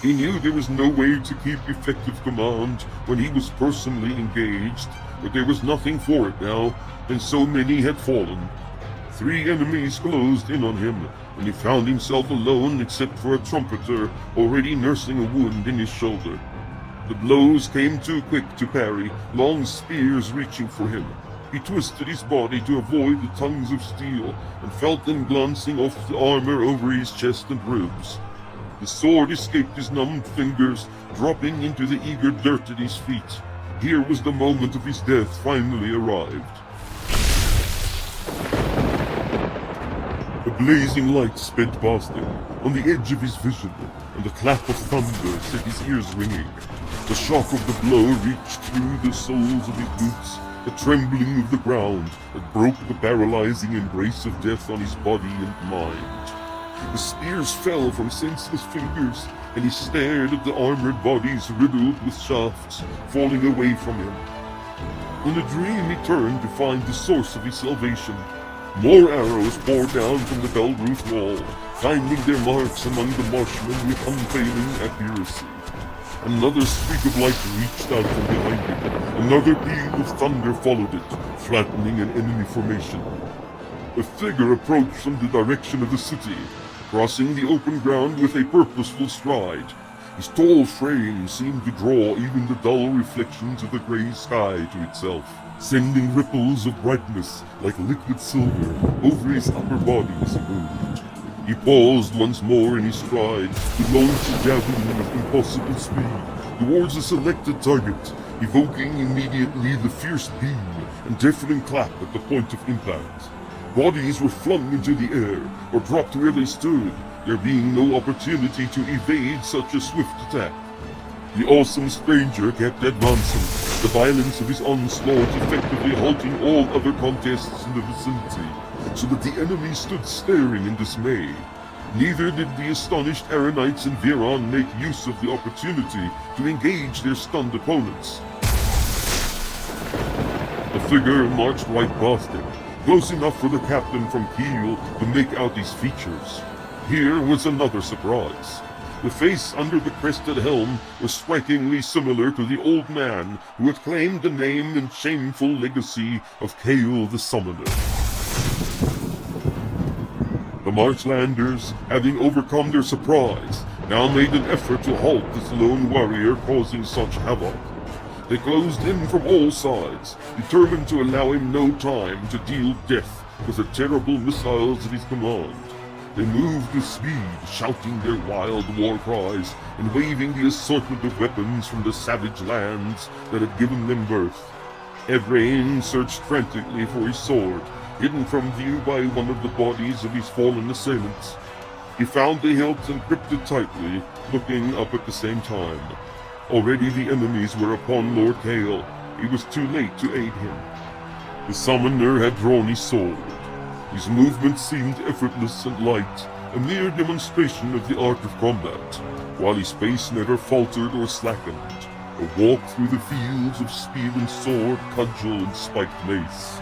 He knew there was no way to keep effective command when he was personally engaged, but there was nothing for it now, and so many had fallen. 3 enemies closed in on him, and he found himself alone except for a trumpeter already nursing a wound in his shoulder. The blows came too quick to parry, long spears reaching for him. He twisted his body to avoid the tongues of steel, and felt them glancing off the armor over his chest and ribs. The sword escaped his numbed fingers, dropping into the eager dirt at his feet. Here was the moment of his death finally arrived. A blazing light sped past him, on the edge of his vision, and the clap of thunder set his ears ringing. The shock of the blow reached through the soles of his boots, a trembling of the ground that broke the paralyzing embrace of death on his body and mind. The spears fell from senseless fingers, and he stared at the armored bodies riddled with shafts falling away from him. In a dream he turned to find the source of his salvation. More arrows poured down from the bell-roof wall, finding their marks among the marshmen with unfailing accuracy. Another streak of light reached out from behind him. Another peal of thunder followed it, flattening an enemy formation. A figure approached from the direction of the city, crossing the open ground with a purposeful stride. His tall frame seemed to draw even the dull reflections of the gray sky to itself, sending ripples of brightness like liquid silver over his upper body as he moved. He paused once more in his stride to launch a javelin with impossible speed towards a selected target, evoking immediately the fierce beam and deafening clap at the point of impact. Bodies were flung into the air or dropped where they stood, there being no opportunity to evade such a swift attack. The awesome stranger kept advancing, the violence of his onslaught effectively halting all other contests in the vicinity, so that the enemy stood staring in dismay. Neither did the astonished Aaronites and Imrahn make use of the opportunity to engage their stunned opponents. The figure marched right past him, close enough for the captain from Kiel to make out his features. Here was another surprise. The face under the crested helm was strikingly similar to the old man who had claimed the name and shameful legacy of Kael the Summoner. The Marchlanders, having overcome their surprise, now made an effort to halt this lone warrior causing such havoc. They closed in from all sides, determined to allow him no time to deal death with the terrible missiles at his command. They moved with speed, shouting their wild war cries and waving the assortment of weapons from the savage lands that had given them birth. Imrahn searched frantically for his sword, hidden from view by one of the bodies of his fallen assailants. He found the hilt and gripped it tightly, looking up at the same time. Already the enemies were upon Lord Kael. It was too late to aid him. The summoner had drawn his sword. His movements seemed effortless and light, a mere demonstration of the art of combat, while his pace never faltered or slackened, a walk through the fields of spear and sword, cudgel and spiked mace.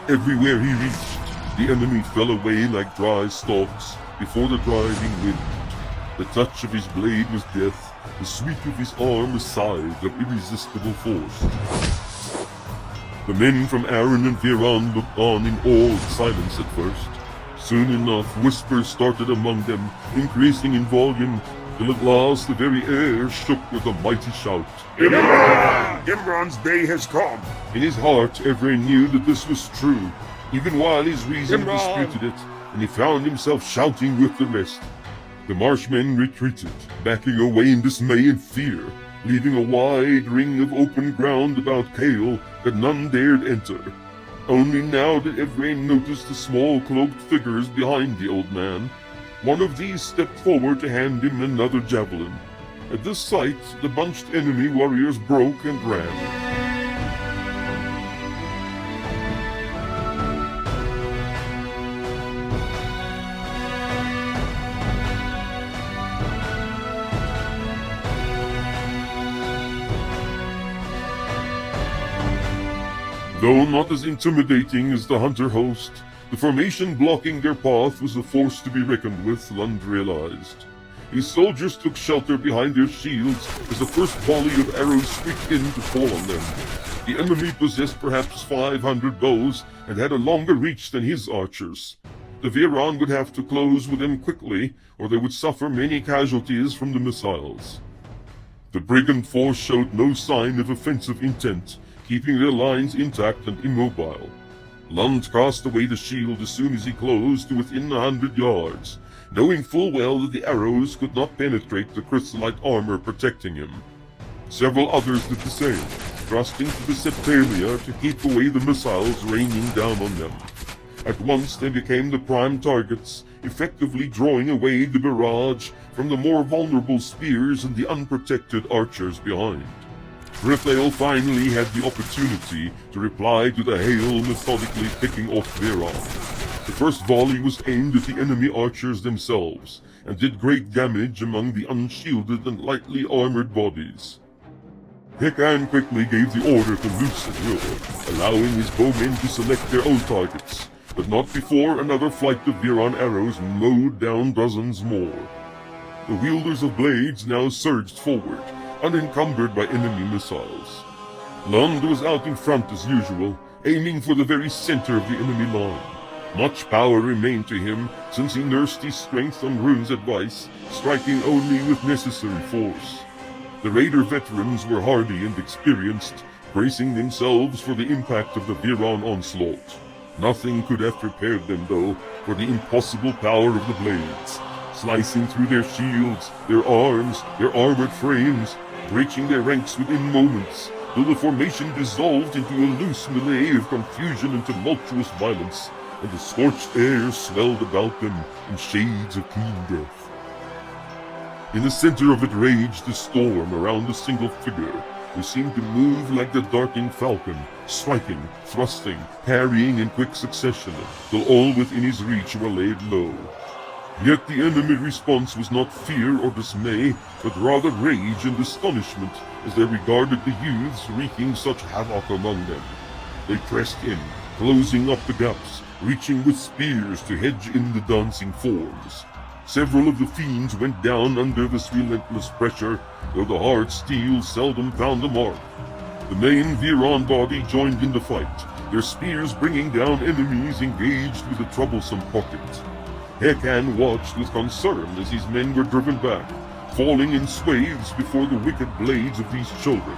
Everywhere he reached, the enemy fell away like dry stalks before the driving wind. The touch of his blade was death, the sweep of his arm a scythe of irresistible force. The men from Aaron and Imrahn looked on in awed silence at first. Soon enough, whispers started among them, increasing in volume, till at last the very air shook with a mighty shout. Imrahn! Imran's day has come! In his heart, Imrahn knew that this was true, even while his reason Imrahn! disputed it, and he found himself shouting with the rest. The marshmen retreated, backing away in dismay and fear, leaving a wide ring of open ground about Kael that none dared enter. Only now did Imrahn notice the small cloaked figures behind the old man. One of these stepped forward to hand him another javelin. At this sight, the bunched enemy warriors broke and ran. Though not as intimidating as the hunter host, the formation blocking their path was a force to be reckoned with, Lund realized. His soldiers took shelter behind their shields as the first volley of arrows streaked in to fall on them. The enemy possessed perhaps 500 bows and had a longer reach than his archers. The Imrahn would have to close with them quickly, or they would suffer many casualties from the missiles. The brigand force showed no sign of offensive intent, keeping their lines intact and immobile. Lund cast away the shield as soon as he closed to within 100 yards, knowing full well that the arrows could not penetrate the chrysolite armor protecting him. Several others did the same, thrusting to the septalia to keep away the missiles raining down on them. At once they became the prime targets, effectively drawing away the barrage from the more vulnerable spears and the unprotected archers behind. Raphael finally had the opportunity to reply to the hail methodically picking off Imrahn. The first volley was aimed at the enemy archers themselves, and did great damage among the unshielded and lightly armored bodies. Hikan quickly gave the order to loose at will, allowing his bowmen to select their own targets, but not before another flight of Imrahn arrows mowed down dozens more. The wielders of blades now surged forward, unencumbered by enemy missiles. Lund was out in front as usual, aiming for the very center of the enemy line. Much power remained to him, since he nursed his strength on Rune's advice, striking only with necessary force. The raider veterans were hardy and experienced, bracing themselves for the impact of the Imrahn onslaught. Nothing could have prepared them, though, for the impossible power of the blades, slicing through their shields, their arms, their armored frames, breaching their ranks within moments, till the formation dissolved into a loose melee of confusion and tumultuous violence, and the scorched air swelled about them in shades of keen death. In the center of it raged the storm around a single figure, who seemed to move like the darting falcon, striking, thrusting, parrying in quick succession, till all within his reach were laid low. Yet the enemy response was not fear or dismay, but rather rage and astonishment as they regarded the youths wreaking such havoc among them. They pressed in, closing up the gaps, reaching with spears to hedge in the dancing forms. Several of the fiends went down under this relentless pressure, though the hard steel seldom found a mark. The main Imrahn body joined in the fight, their spears bringing down enemies engaged with the troublesome pocket. Hekan watched with concern as his men were driven back, falling in swathes before the wicked blades of these children.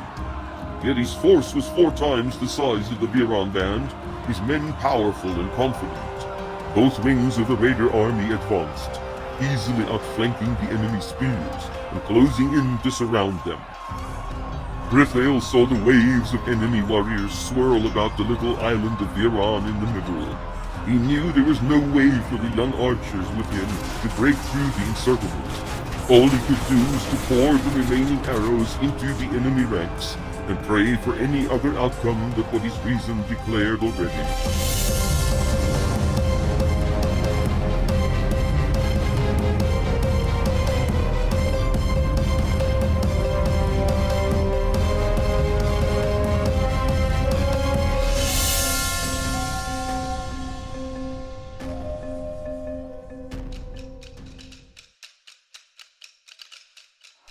Yet his force was 4 times the size of the Imrahn band, his men powerful and confident. Both wings of the raider army advanced, easily outflanking the enemy spears and closing in to surround them. Brithael saw the waves of enemy warriors swirl about the little island of Imrahn in the middle. He knew there was no way for the young archers with him to break through the encirclement. All he could do was to pour the remaining arrows into the enemy ranks and pray for any other outcome but what his reason declared already.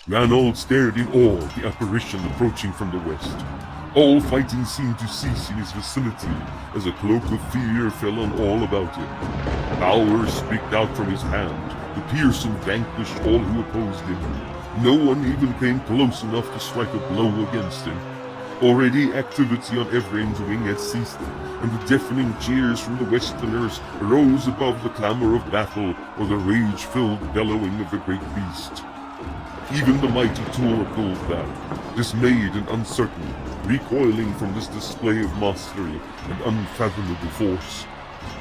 Ranald stared in awe at the apparition approaching from the west. All fighting seemed to cease in his vicinity as a cloak of fear fell on all about him. Power streaked out from his hand, the Pearson vanquished all who opposed him. No one even came close enough to strike a blow against him. Already activity on Ephraim's wing had ceased, and the deafening cheers from the Westerners rose above the clamor of battle or the rage-filled bellowing of the great beast. Even the mighty Tor pulled back, dismayed and uncertain, recoiling from this display of mastery and unfathomable force.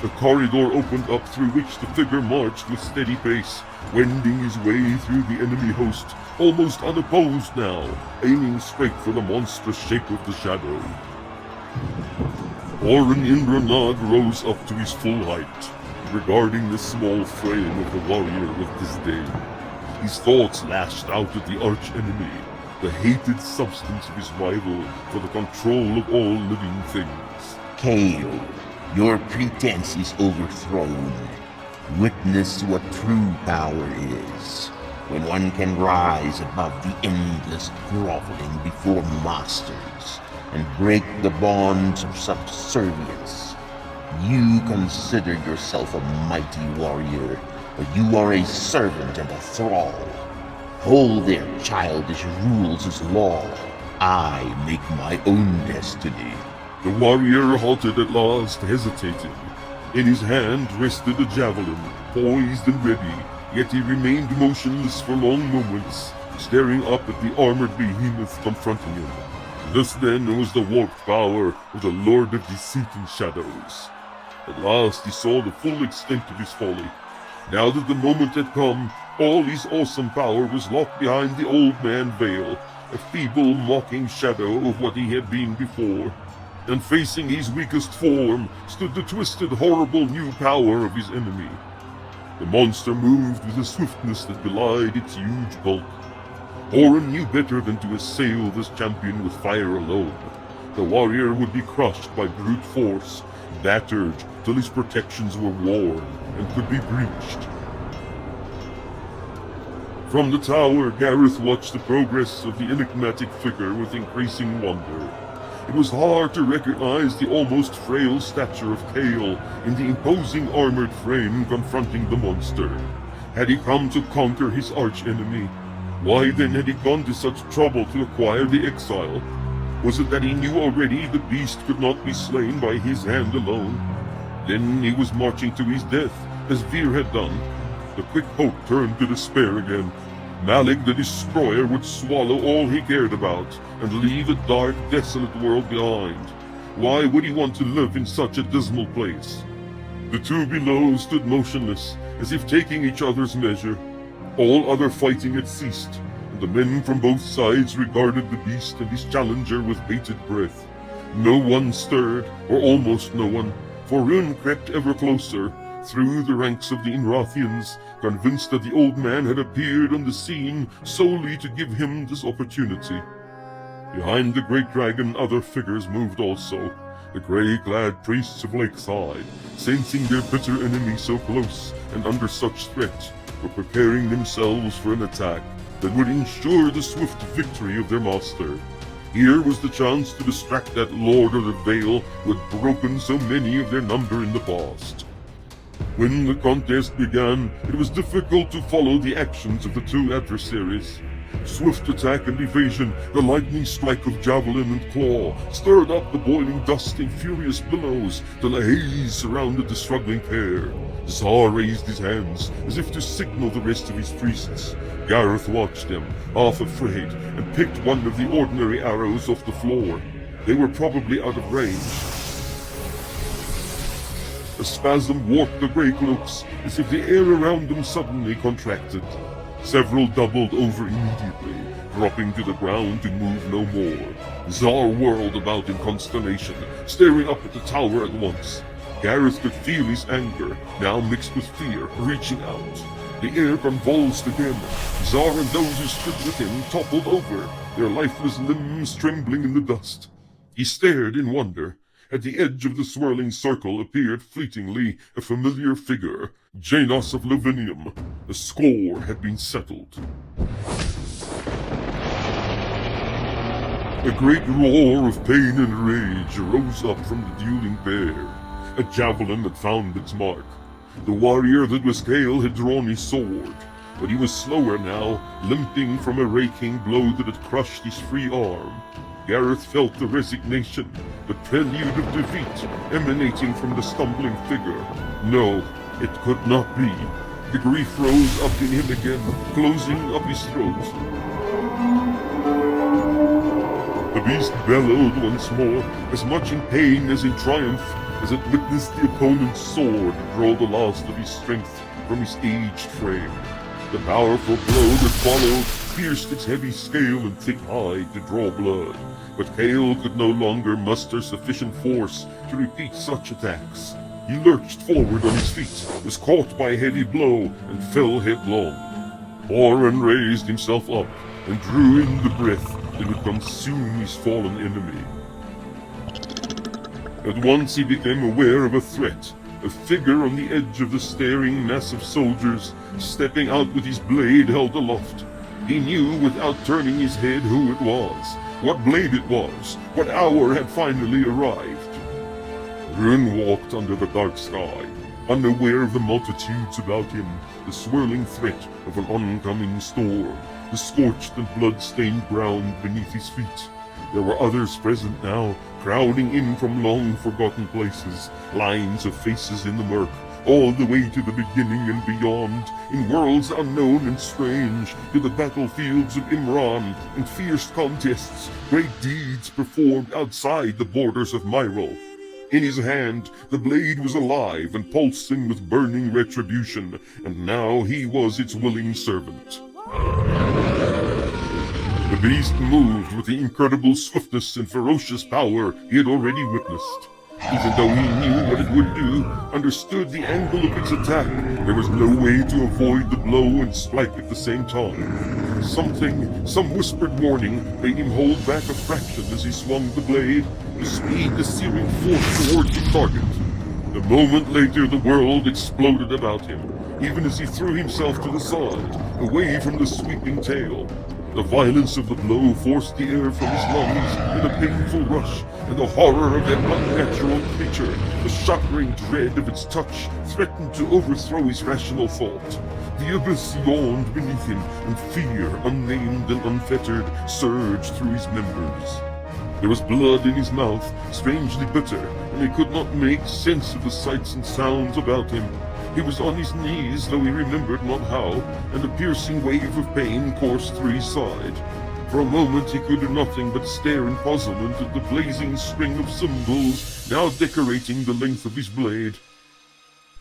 The corridor opened up through which the figure marched with steady pace, wending his way through the enemy host, almost unopposed now, aiming straight for the monstrous shape of the shadow. Imrahn rose up to his full height, regarding the small frame of the warrior with disdain. His thoughts lashed out at the arch-enemy, the hated substance of his rival for the control of all living things. Hail, your pretense is overthrown. Witness what true power is, when one can rise above the endless groveling before masters and break the bonds of subservience. You consider yourself a mighty warrior, but you are a servant and a thrall. Hold their childish rules as law. I make my own destiny. The warrior halted at last, hesitating. In his hand rested a javelin, poised and ready, yet he remained motionless for long moments, staring up at the armored behemoth confronting him. Thus then was the warped power of the Lord of Deceit and Shadows. At last he saw the full extent of his folly. Now that the moment had come, all his awesome power was locked behind the old man veil, a feeble, mocking shadow of what he had been before. And facing his weakest form stood the twisted, horrible new power of his enemy. The monster moved with a swiftness that belied its huge bulk. Orin knew better than to assail this champion with fire alone. The warrior would be crushed by brute force, battered till his protections were worn and could be breached. From the tower, Gareth watched the progress of the enigmatic figure with increasing wonder. It was hard to recognize the almost frail stature of Kale in the imposing armored frame confronting the monster. Had he come to conquer his arch-enemy? Why then had he gone to such trouble to acquire the exile? Was it that he knew already the beast could not be slain by his hand alone? Then he was marching to his death, as Veer had done. The quick hope turned to despair again. Malik the Destroyer would swallow all he cared about and leave a dark, desolate world behind. Why would he want to live in such a dismal place? The two below stood motionless, as if taking each other's measure. All other fighting had ceased, and the men from both sides regarded the beast and his challenger with bated breath. No one stirred, or almost no one, for Rune crept ever closer, through the ranks of the Imrathians, convinced that the old man had appeared on the scene solely to give him this opportunity. Behind the great dragon other figures moved also, the grey-clad priests of Lakeside, sensing their bitter enemy so close and under such threat, were preparing themselves for an attack that would ensure the swift victory of their master. Here was the chance to distract that Lord of the Vale who had broken so many of their number in the past. When the contest began, it was difficult to follow the actions of the two adversaries. Swift attack and evasion, the lightning strike of javelin and claw, stirred up the boiling dust in furious billows till a haze surrounded the struggling pair. Sear raised his hands, as if to signal the rest of his priests. Gareth watched them, half afraid, and picked one of the ordinary arrows off the floor. They were probably out of range. A spasm warped the grey cloaks, as if the air around them suddenly contracted. Several doubled over immediately, dropping to the ground to move no more. Sear whirled about in consternation, staring up at the tower at once. Gareth could feel his anger, now mixed with fear, reaching out. The air convulsed again. Sear and those who stood with him toppled over, their lifeless limbs trembling in the dust. He stared in wonder. At the edge of the swirling circle appeared fleetingly a familiar figure, Janos of Lavinium. The score had been settled. A great roar of pain and rage arose up from the dueling pair. A javelin had found its mark. The warrior that was Kale had drawn his sword, but he was slower now, limping from a raking blow that had crushed his free arm. Gareth felt the resignation, the prelude of defeat, emanating from the stumbling figure. No, it could not be. The grief rose up in him again, closing up his throat. The beast bellowed once more, as much in pain as in triumph, as it witnessed the opponent's sword draw the last of his strength from his aged frame. The powerful blow that followed pierced its heavy scale and thick hide to draw blood, but Kale could no longer muster sufficient force to repeat such attacks. He lurched forward on his feet, was caught by a heavy blow, and fell headlong. Oren raised himself up and drew in the breath that would consume his fallen enemy. At once he became aware of a threat, a figure on the edge of the staring mass of soldiers, stepping out with his blade held aloft. He knew without turning his head who it was, what blade it was, what hour had finally arrived. Rune walked under the dark sky, unaware of the multitudes about him, the swirling threat of an oncoming storm, the scorched and blood-stained ground beneath his feet. There were others present now, crowding in from long-forgotten places, lines of faces in the murk, all the way to the beginning and beyond, in worlds unknown and strange, to the battlefields of Imrahn and fierce contests, great deeds performed outside the borders of Myril. In his hand, the blade was alive and pulsing with burning retribution, and now he was its willing servant. The beast moved with the incredible swiftness and ferocious power he had already witnessed. Even though he knew what it would do, understood the angle of its attack, there was no way to avoid the blow and strike at the same time. Some whispered warning made him hold back a fraction as he swung the blade, to speed the searing force towards the target. A moment later, the world exploded about him, even as he threw himself to the side, away from the sweeping tail. The violence of the blow forced the air from his lungs in a painful rush, and the horror of that unnatural creature, the shuddering dread of its touch, threatened to overthrow his rational thought. The abyss yawned beneath him, and fear, unnamed and unfettered, surged through his members. There was blood in his mouth, strangely bitter, and he could not make sense of the sights and sounds about him. He was on his knees, though he remembered not how, and a piercing wave of pain coursed through his side. For a moment he could do nothing but stare in puzzlement at the blazing string of symbols now decorating the length of his blade.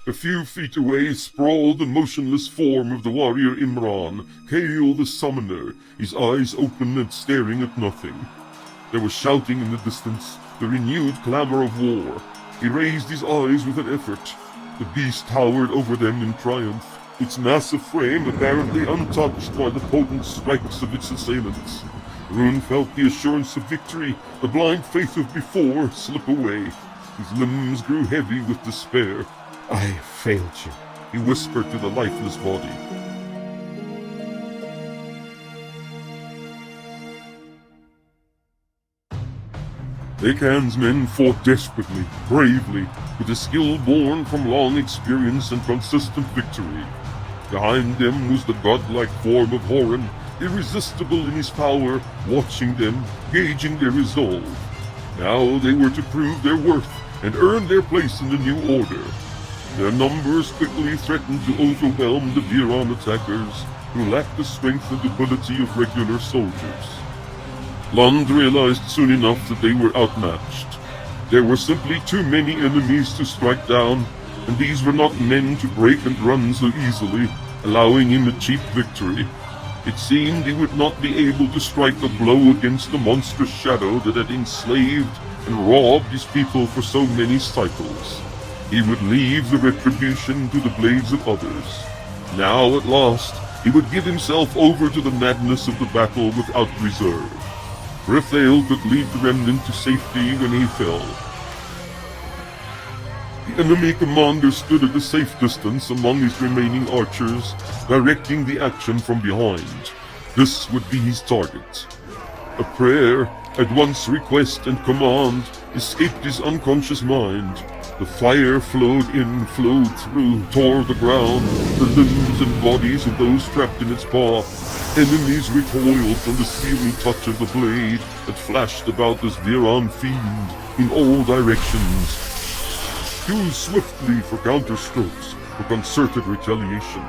A few feet away sprawled the motionless form of the warrior Imrahn, Kael the summoner, his eyes open and staring at nothing. There was shouting in the distance, the renewed clamor of war. He raised his eyes with an effort. The beast towered over them in triumph, its massive frame apparently untouched by the potent strikes of its assailants. Rune felt the assurance of victory, the blind faith of before, slip away. His limbs grew heavy with despair. I failed you, he whispered to the lifeless body. Akan's men fought desperately, bravely, with a skill born from long experience and consistent victory. Behind them was the godlike form of Horan, irresistible in his power, watching them, gauging their resolve. Now they were to prove their worth and earn their place in the new order. Their numbers quickly threatened to overwhelm the Viran attackers, who lacked the strength and ability of regular soldiers. Lund realized soon enough that they were outmatched. There were simply too many enemies to strike down, and these were not men to break and run so easily, allowing him a cheap victory. It seemed he would not be able to strike a blow against the monstrous shadow that had enslaved and robbed his people for so many cycles. He would leave the retribution to the blades of others. Now, at last, he would give himself over to the madness of the battle without reserve. Raphael could lead the remnant to safety when he fell. The enemy commander stood at a safe distance among his remaining archers, directing the action from behind. This would be his target. A prayer, at once request and command, escaped his unconscious mind. The fire flowed in, flowed through, tore the ground, the limbs and bodies of those trapped in its path. Enemies recoiled from the searing touch of the blade that flashed about this Viran fiend in all directions. Too swiftly for counterstrokes, for concerted retaliation.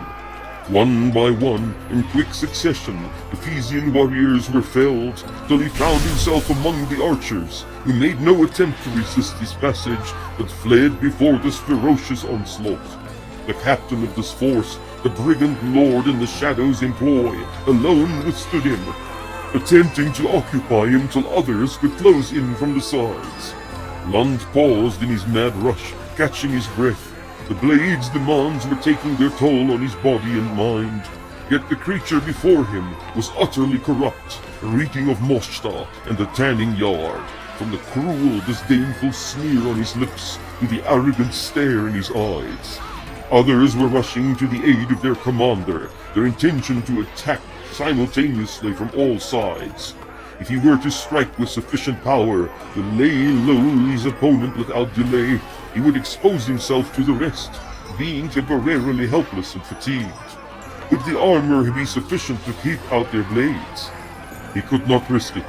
One by one, in quick succession, the Ephesian warriors were felled, till he found himself among the archers, who made no attempt to resist his passage, but fled before this ferocious onslaught. The captain of this force, the brigand lord in the shadow's employ, alone withstood him, attempting to occupy him till others could close in from the sides. Lund paused in his mad rush, catching his breath. The blade's demands were taking their toll on his body and mind. Yet the creature before him was utterly corrupt, reeking of Moshta and the tanning yard, from the cruel, disdainful sneer on his lips to the arrogant stare in his eyes. Others were rushing to the aid of their commander, their intention to attack simultaneously from all sides. If he were to strike with sufficient power to lay low his opponent without delay, he would expose himself to the rest, being temporarily helpless and fatigued. Would the armor be sufficient to keep out their blades? He could not risk it.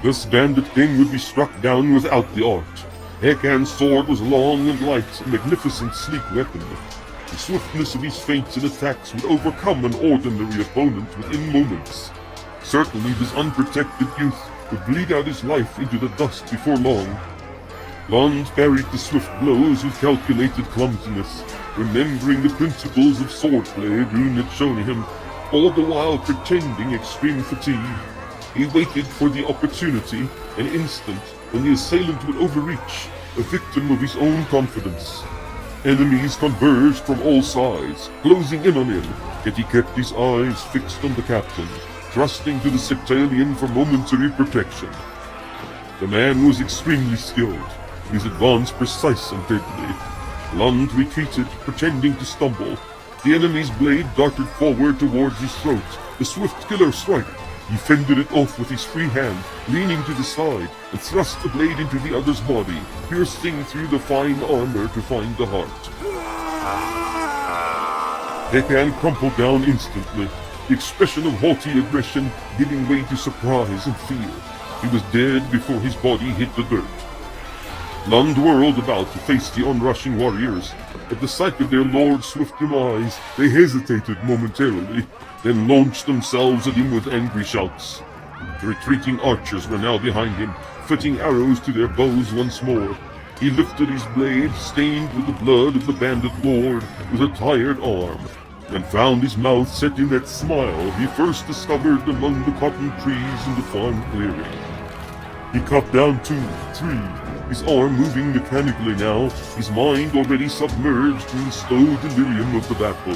This bandit king would be struck down without the art. Akan's sword was long and light, a magnificent, sleek weapon. The swiftness of his feints and attacks would overcome an ordinary opponent within moments. Certainly this unprotected youth would bleed out his life into the dust before long. Lund parried the swift blows with calculated clumsiness, remembering the principles of swordplay Rune had shown him, all the while pretending extreme fatigue. He waited for the opportunity, an instant, when the assailant would overreach, a victim of his own confidence. Enemies converged from all sides, closing in on him, yet he kept his eyes fixed on the captain, trusting to the Septalian for momentary protection. The man was extremely skilled, his advance precise and deadly. Lund retreated, pretending to stumble. The enemy's blade darted forward towards his throat, a swift killer strike. He fended it off with his free hand, leaning to the side, and thrust the blade into the other's body, piercing through the fine armor to find the heart. Akan crumpled down instantly, the expression of haughty aggression giving way to surprise and fear. He was dead before his body hit the dirt. Lund whirled about to face the onrushing warriors. At the sight of their lord's swift demise, they hesitated momentarily, then launched themselves at him with angry shouts. The retreating archers were now behind him, fitting arrows to their bows once more. He lifted his blade, stained with the blood of the bandit lord, with a tired arm, and found his mouth set in that smile he first discovered among the cotton trees in the farm clearing. He cut down 2, 3, his arm moving mechanically now, his mind already submerged in the slow delirium of the battle.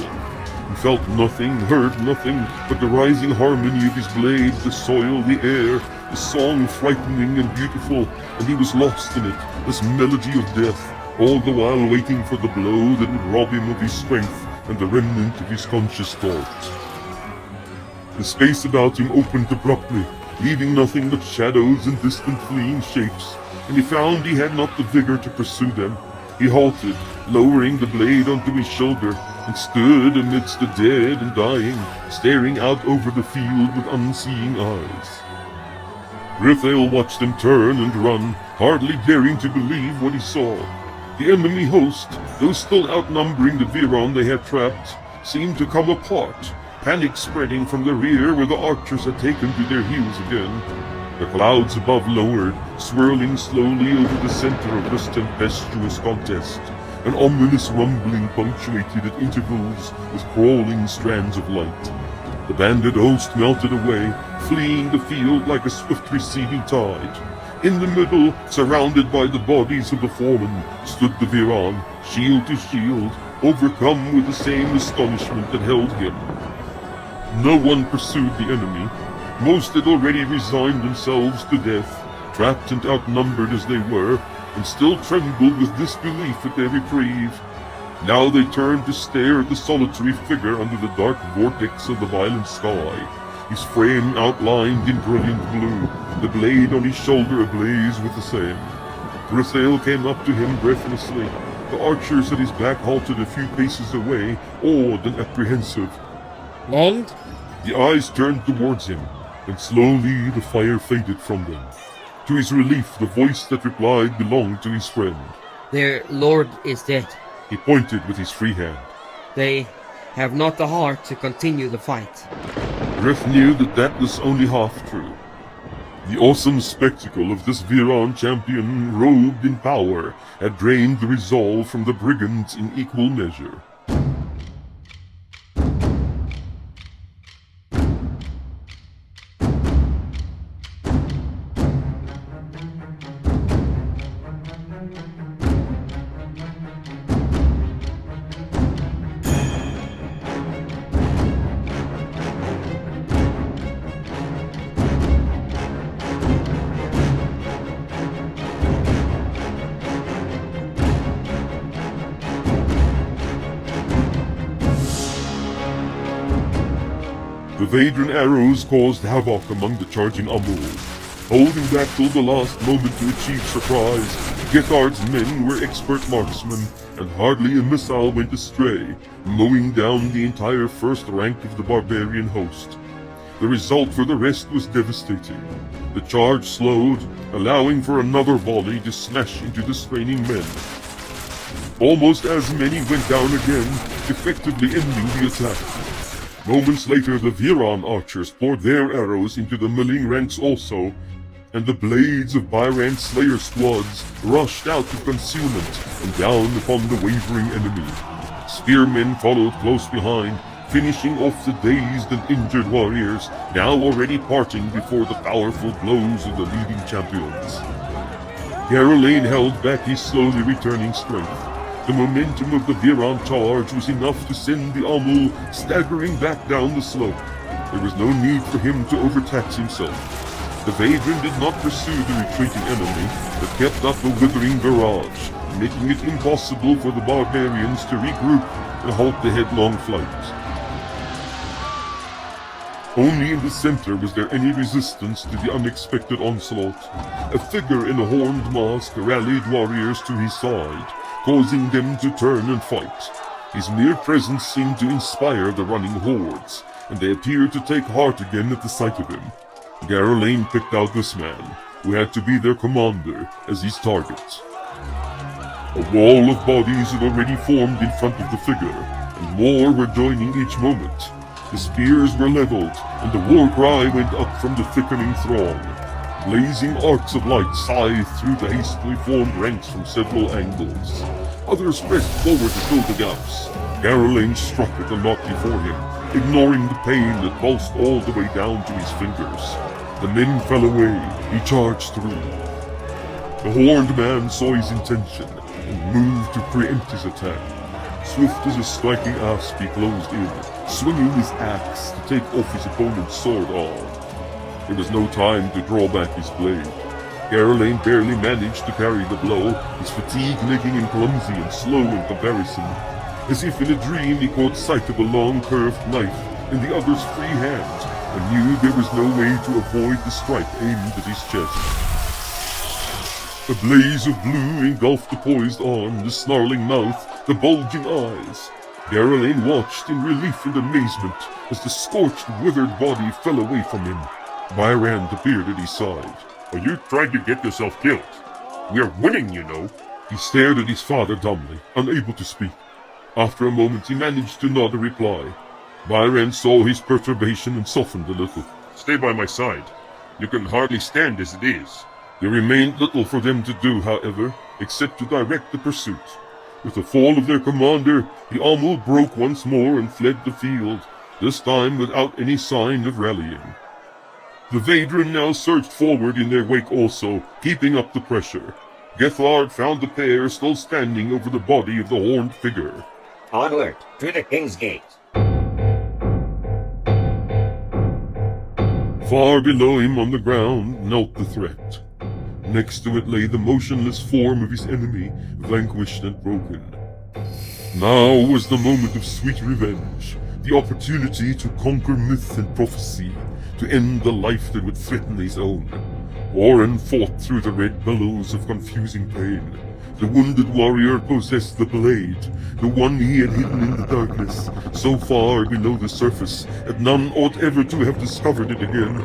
He felt nothing, heard nothing, but the rising harmony of his blade, the soil, the air, the song frightening and beautiful, and he was lost in it, this melody of death, all the while waiting for the blow that would rob him of his strength and the remnant of his conscious thought. The space about him opened abruptly, leaving nothing but shadows and distant fleeing shapes, and he found he had not the vigor to pursue them. He halted, lowering the blade onto his shoulder, and stood amidst the dead and dying, staring out over the field with unseeing eyes. Grithale watched them turn and run, hardly daring to believe what he saw. The enemy host, though still outnumbering the Viron they had trapped, seemed to come apart, panic spreading from the rear where the archers had taken to their heels again. The clouds above lowered, swirling slowly over the center of this tempestuous contest. An ominous rumbling punctuated at intervals with crawling strands of light. The bandit host melted away, fleeing the field like a swift receding tide. In the middle, surrounded by the bodies of the fallen, stood the Viron, shield to shield, overcome with the same astonishment that held him. No one pursued the enemy. Most had already resigned themselves to death, trapped and outnumbered as they were, and still trembled with disbelief at their reprieve. Now they turned to stare at the solitary figure under the dark vortex of the violent sky, his frame outlined in brilliant blue, the blade on his shoulder ablaze with the same. Grithale came up to him breathlessly. The archers at his back halted a few paces away, awed and apprehensive. Lund? The eyes turned towards him, and slowly the fire faded from them. To his relief, the voice that replied belonged to his friend. Their lord is dead. He pointed with his free hand. They have not the heart to continue the fight. Griff knew that that was only half true. The awesome spectacle of this Viron champion, robed in power, had drained the resolve from the brigands in equal measure. The Vadran arrows caused havoc among the charging Amul. Holding back till the last moment to achieve surprise, Gethard's men were expert marksmen, and hardly a missile went astray, mowing down the entire first rank of the barbarian host. The result for the rest was devastating. The charge slowed, allowing for another volley to smash into the straining men. Almost as many went down again, effectively ending the attack. Moments later, the Viron archers poured their arrows into the milling ranks also, and the blades of Byran's slayer squads rushed out to concealment and down upon the wavering enemy. Spearmen followed close behind, finishing off the dazed and injured warriors, now already parting before the powerful blows of the leading champions. Garolane held back his slowly returning strength. The momentum of the Viron charge was enough to send the Amul staggering back down the slope. There was no need for him to overtax himself. The Vadran did not pursue the retreating enemy, but kept up a withering barrage, making it impossible for the barbarians to regroup and halt the headlong flight. Only in the center was there any resistance to the unexpected onslaught. A figure in a horned mask rallied warriors to his side, causing them to turn and fight. His mere presence seemed to inspire the running hordes, and they appeared to take heart again at the sight of him. Garolane picked out this man, who had to be their commander, as his target. A wall of bodies had already formed in front of the figure, and more were joining each moment. The spears were leveled, and the war cry went up from the thickening throng. Blazing arcs of light scythed through the hastily formed ranks from several angles. Others pressed forward to fill the gaps. Garrelane struck at the knot before him, ignoring the pain that pulsed all the way down to his fingers. The men fell away. He charged through. The horned man saw his intention and moved to preempt his attack. Swift as a striking asp, he closed in, swinging his axe to take off his opponent's sword arm. There was no time to draw back his blade. Garrelane barely managed to carry the blow, his fatigue making him clumsy and slow in comparison. As if in a dream, he caught sight of a long curved knife in the other's free hand and knew there was no way to avoid the strike aimed at his chest. A blaze of blue engulfed the poised arm, the snarling mouth, the bulging eyes. Garrelane watched in relief and amazement as the scorched, withered body fell away from him. Byrand appeared at his side. Are you trying to get yourself killed? We're winning, you know. He stared at his father dumbly, unable to speak. After a moment he managed to nod a reply. Byrand saw his perturbation and softened a little. Stay by my side. You can hardly stand as it is. There remained little for them to do, however, except to direct the pursuit. With the fall of their commander, the Amul broke once more and fled the field, this time without any sign of rallying. The Vaedran now surged forward in their wake also, keeping up the pressure. Gethard found the pair still standing over the body of the horned figure. Onward, to the King's Gate. Far below him on the ground knelt the threat. Next to it lay the motionless form of his enemy, vanquished and broken. Now was the moment of sweet revenge, the opportunity to conquer myth and prophecy, to end the life that would threaten his own. Oren fought through the red billows of confusing pain. The wounded warrior possessed the blade, the one he had hidden in the darkness, so far below the surface that none ought ever to have discovered it again.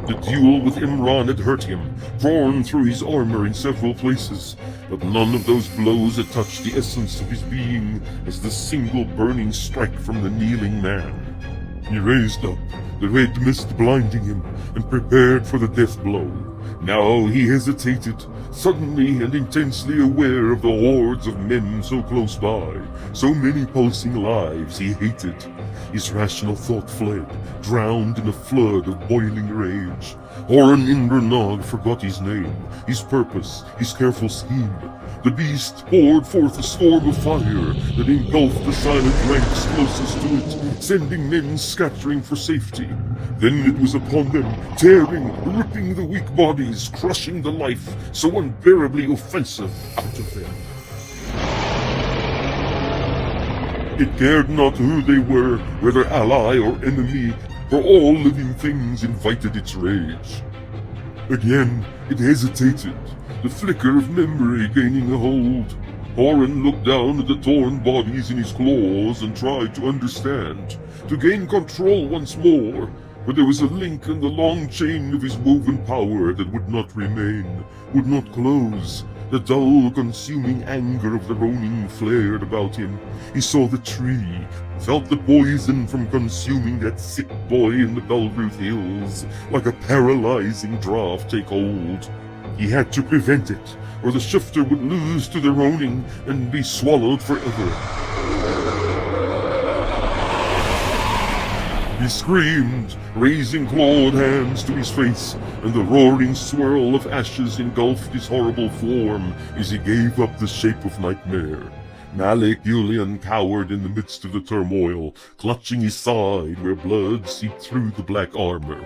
The duel with Imrahn had hurt him, torn through his armor in several places, but none of those blows had touched the essence of his being as the single burning strike from the kneeling man. He raised up, the red mist blinding him, and prepared for the death blow. Now he hesitated, suddenly and intensely aware of the hordes of men so close by, so many pulsing lives he hated. His rational thought fled, drowned in a flood of boiling rage. Oren Imrahn forgot his name, his purpose, his careful scheme. The beast poured forth a storm of fire that engulfed the silent ranks closest to it, sending men scattering for safety. Then it was upon them, tearing, ripping the weak bodies, crushing the life so unbearably offensive out of them. It cared not who they were, whether ally or enemy, for all living things invited its rage. Again, it hesitated, the flicker of memory gaining a hold. Oren looked down at the torn bodies in his claws and tried to understand, to gain control once more, for there was a link in the long chain of his woven power that would not remain, would not close. The dull, consuming anger of the Ronin flared about him. He saw the tree, felt the poison from consuming that sick boy in the Belruth Hills, like a paralyzing draught take hold. He had to prevent it, or the shifter would lose to the Ronin and be swallowed forever. He screamed, raising clawed hands to his face, and the roaring swirl of ashes engulfed his horrible form as he gave up the shape of nightmare. Malik Yulian cowered in the midst of the turmoil, clutching his side where blood seeped through the black armor.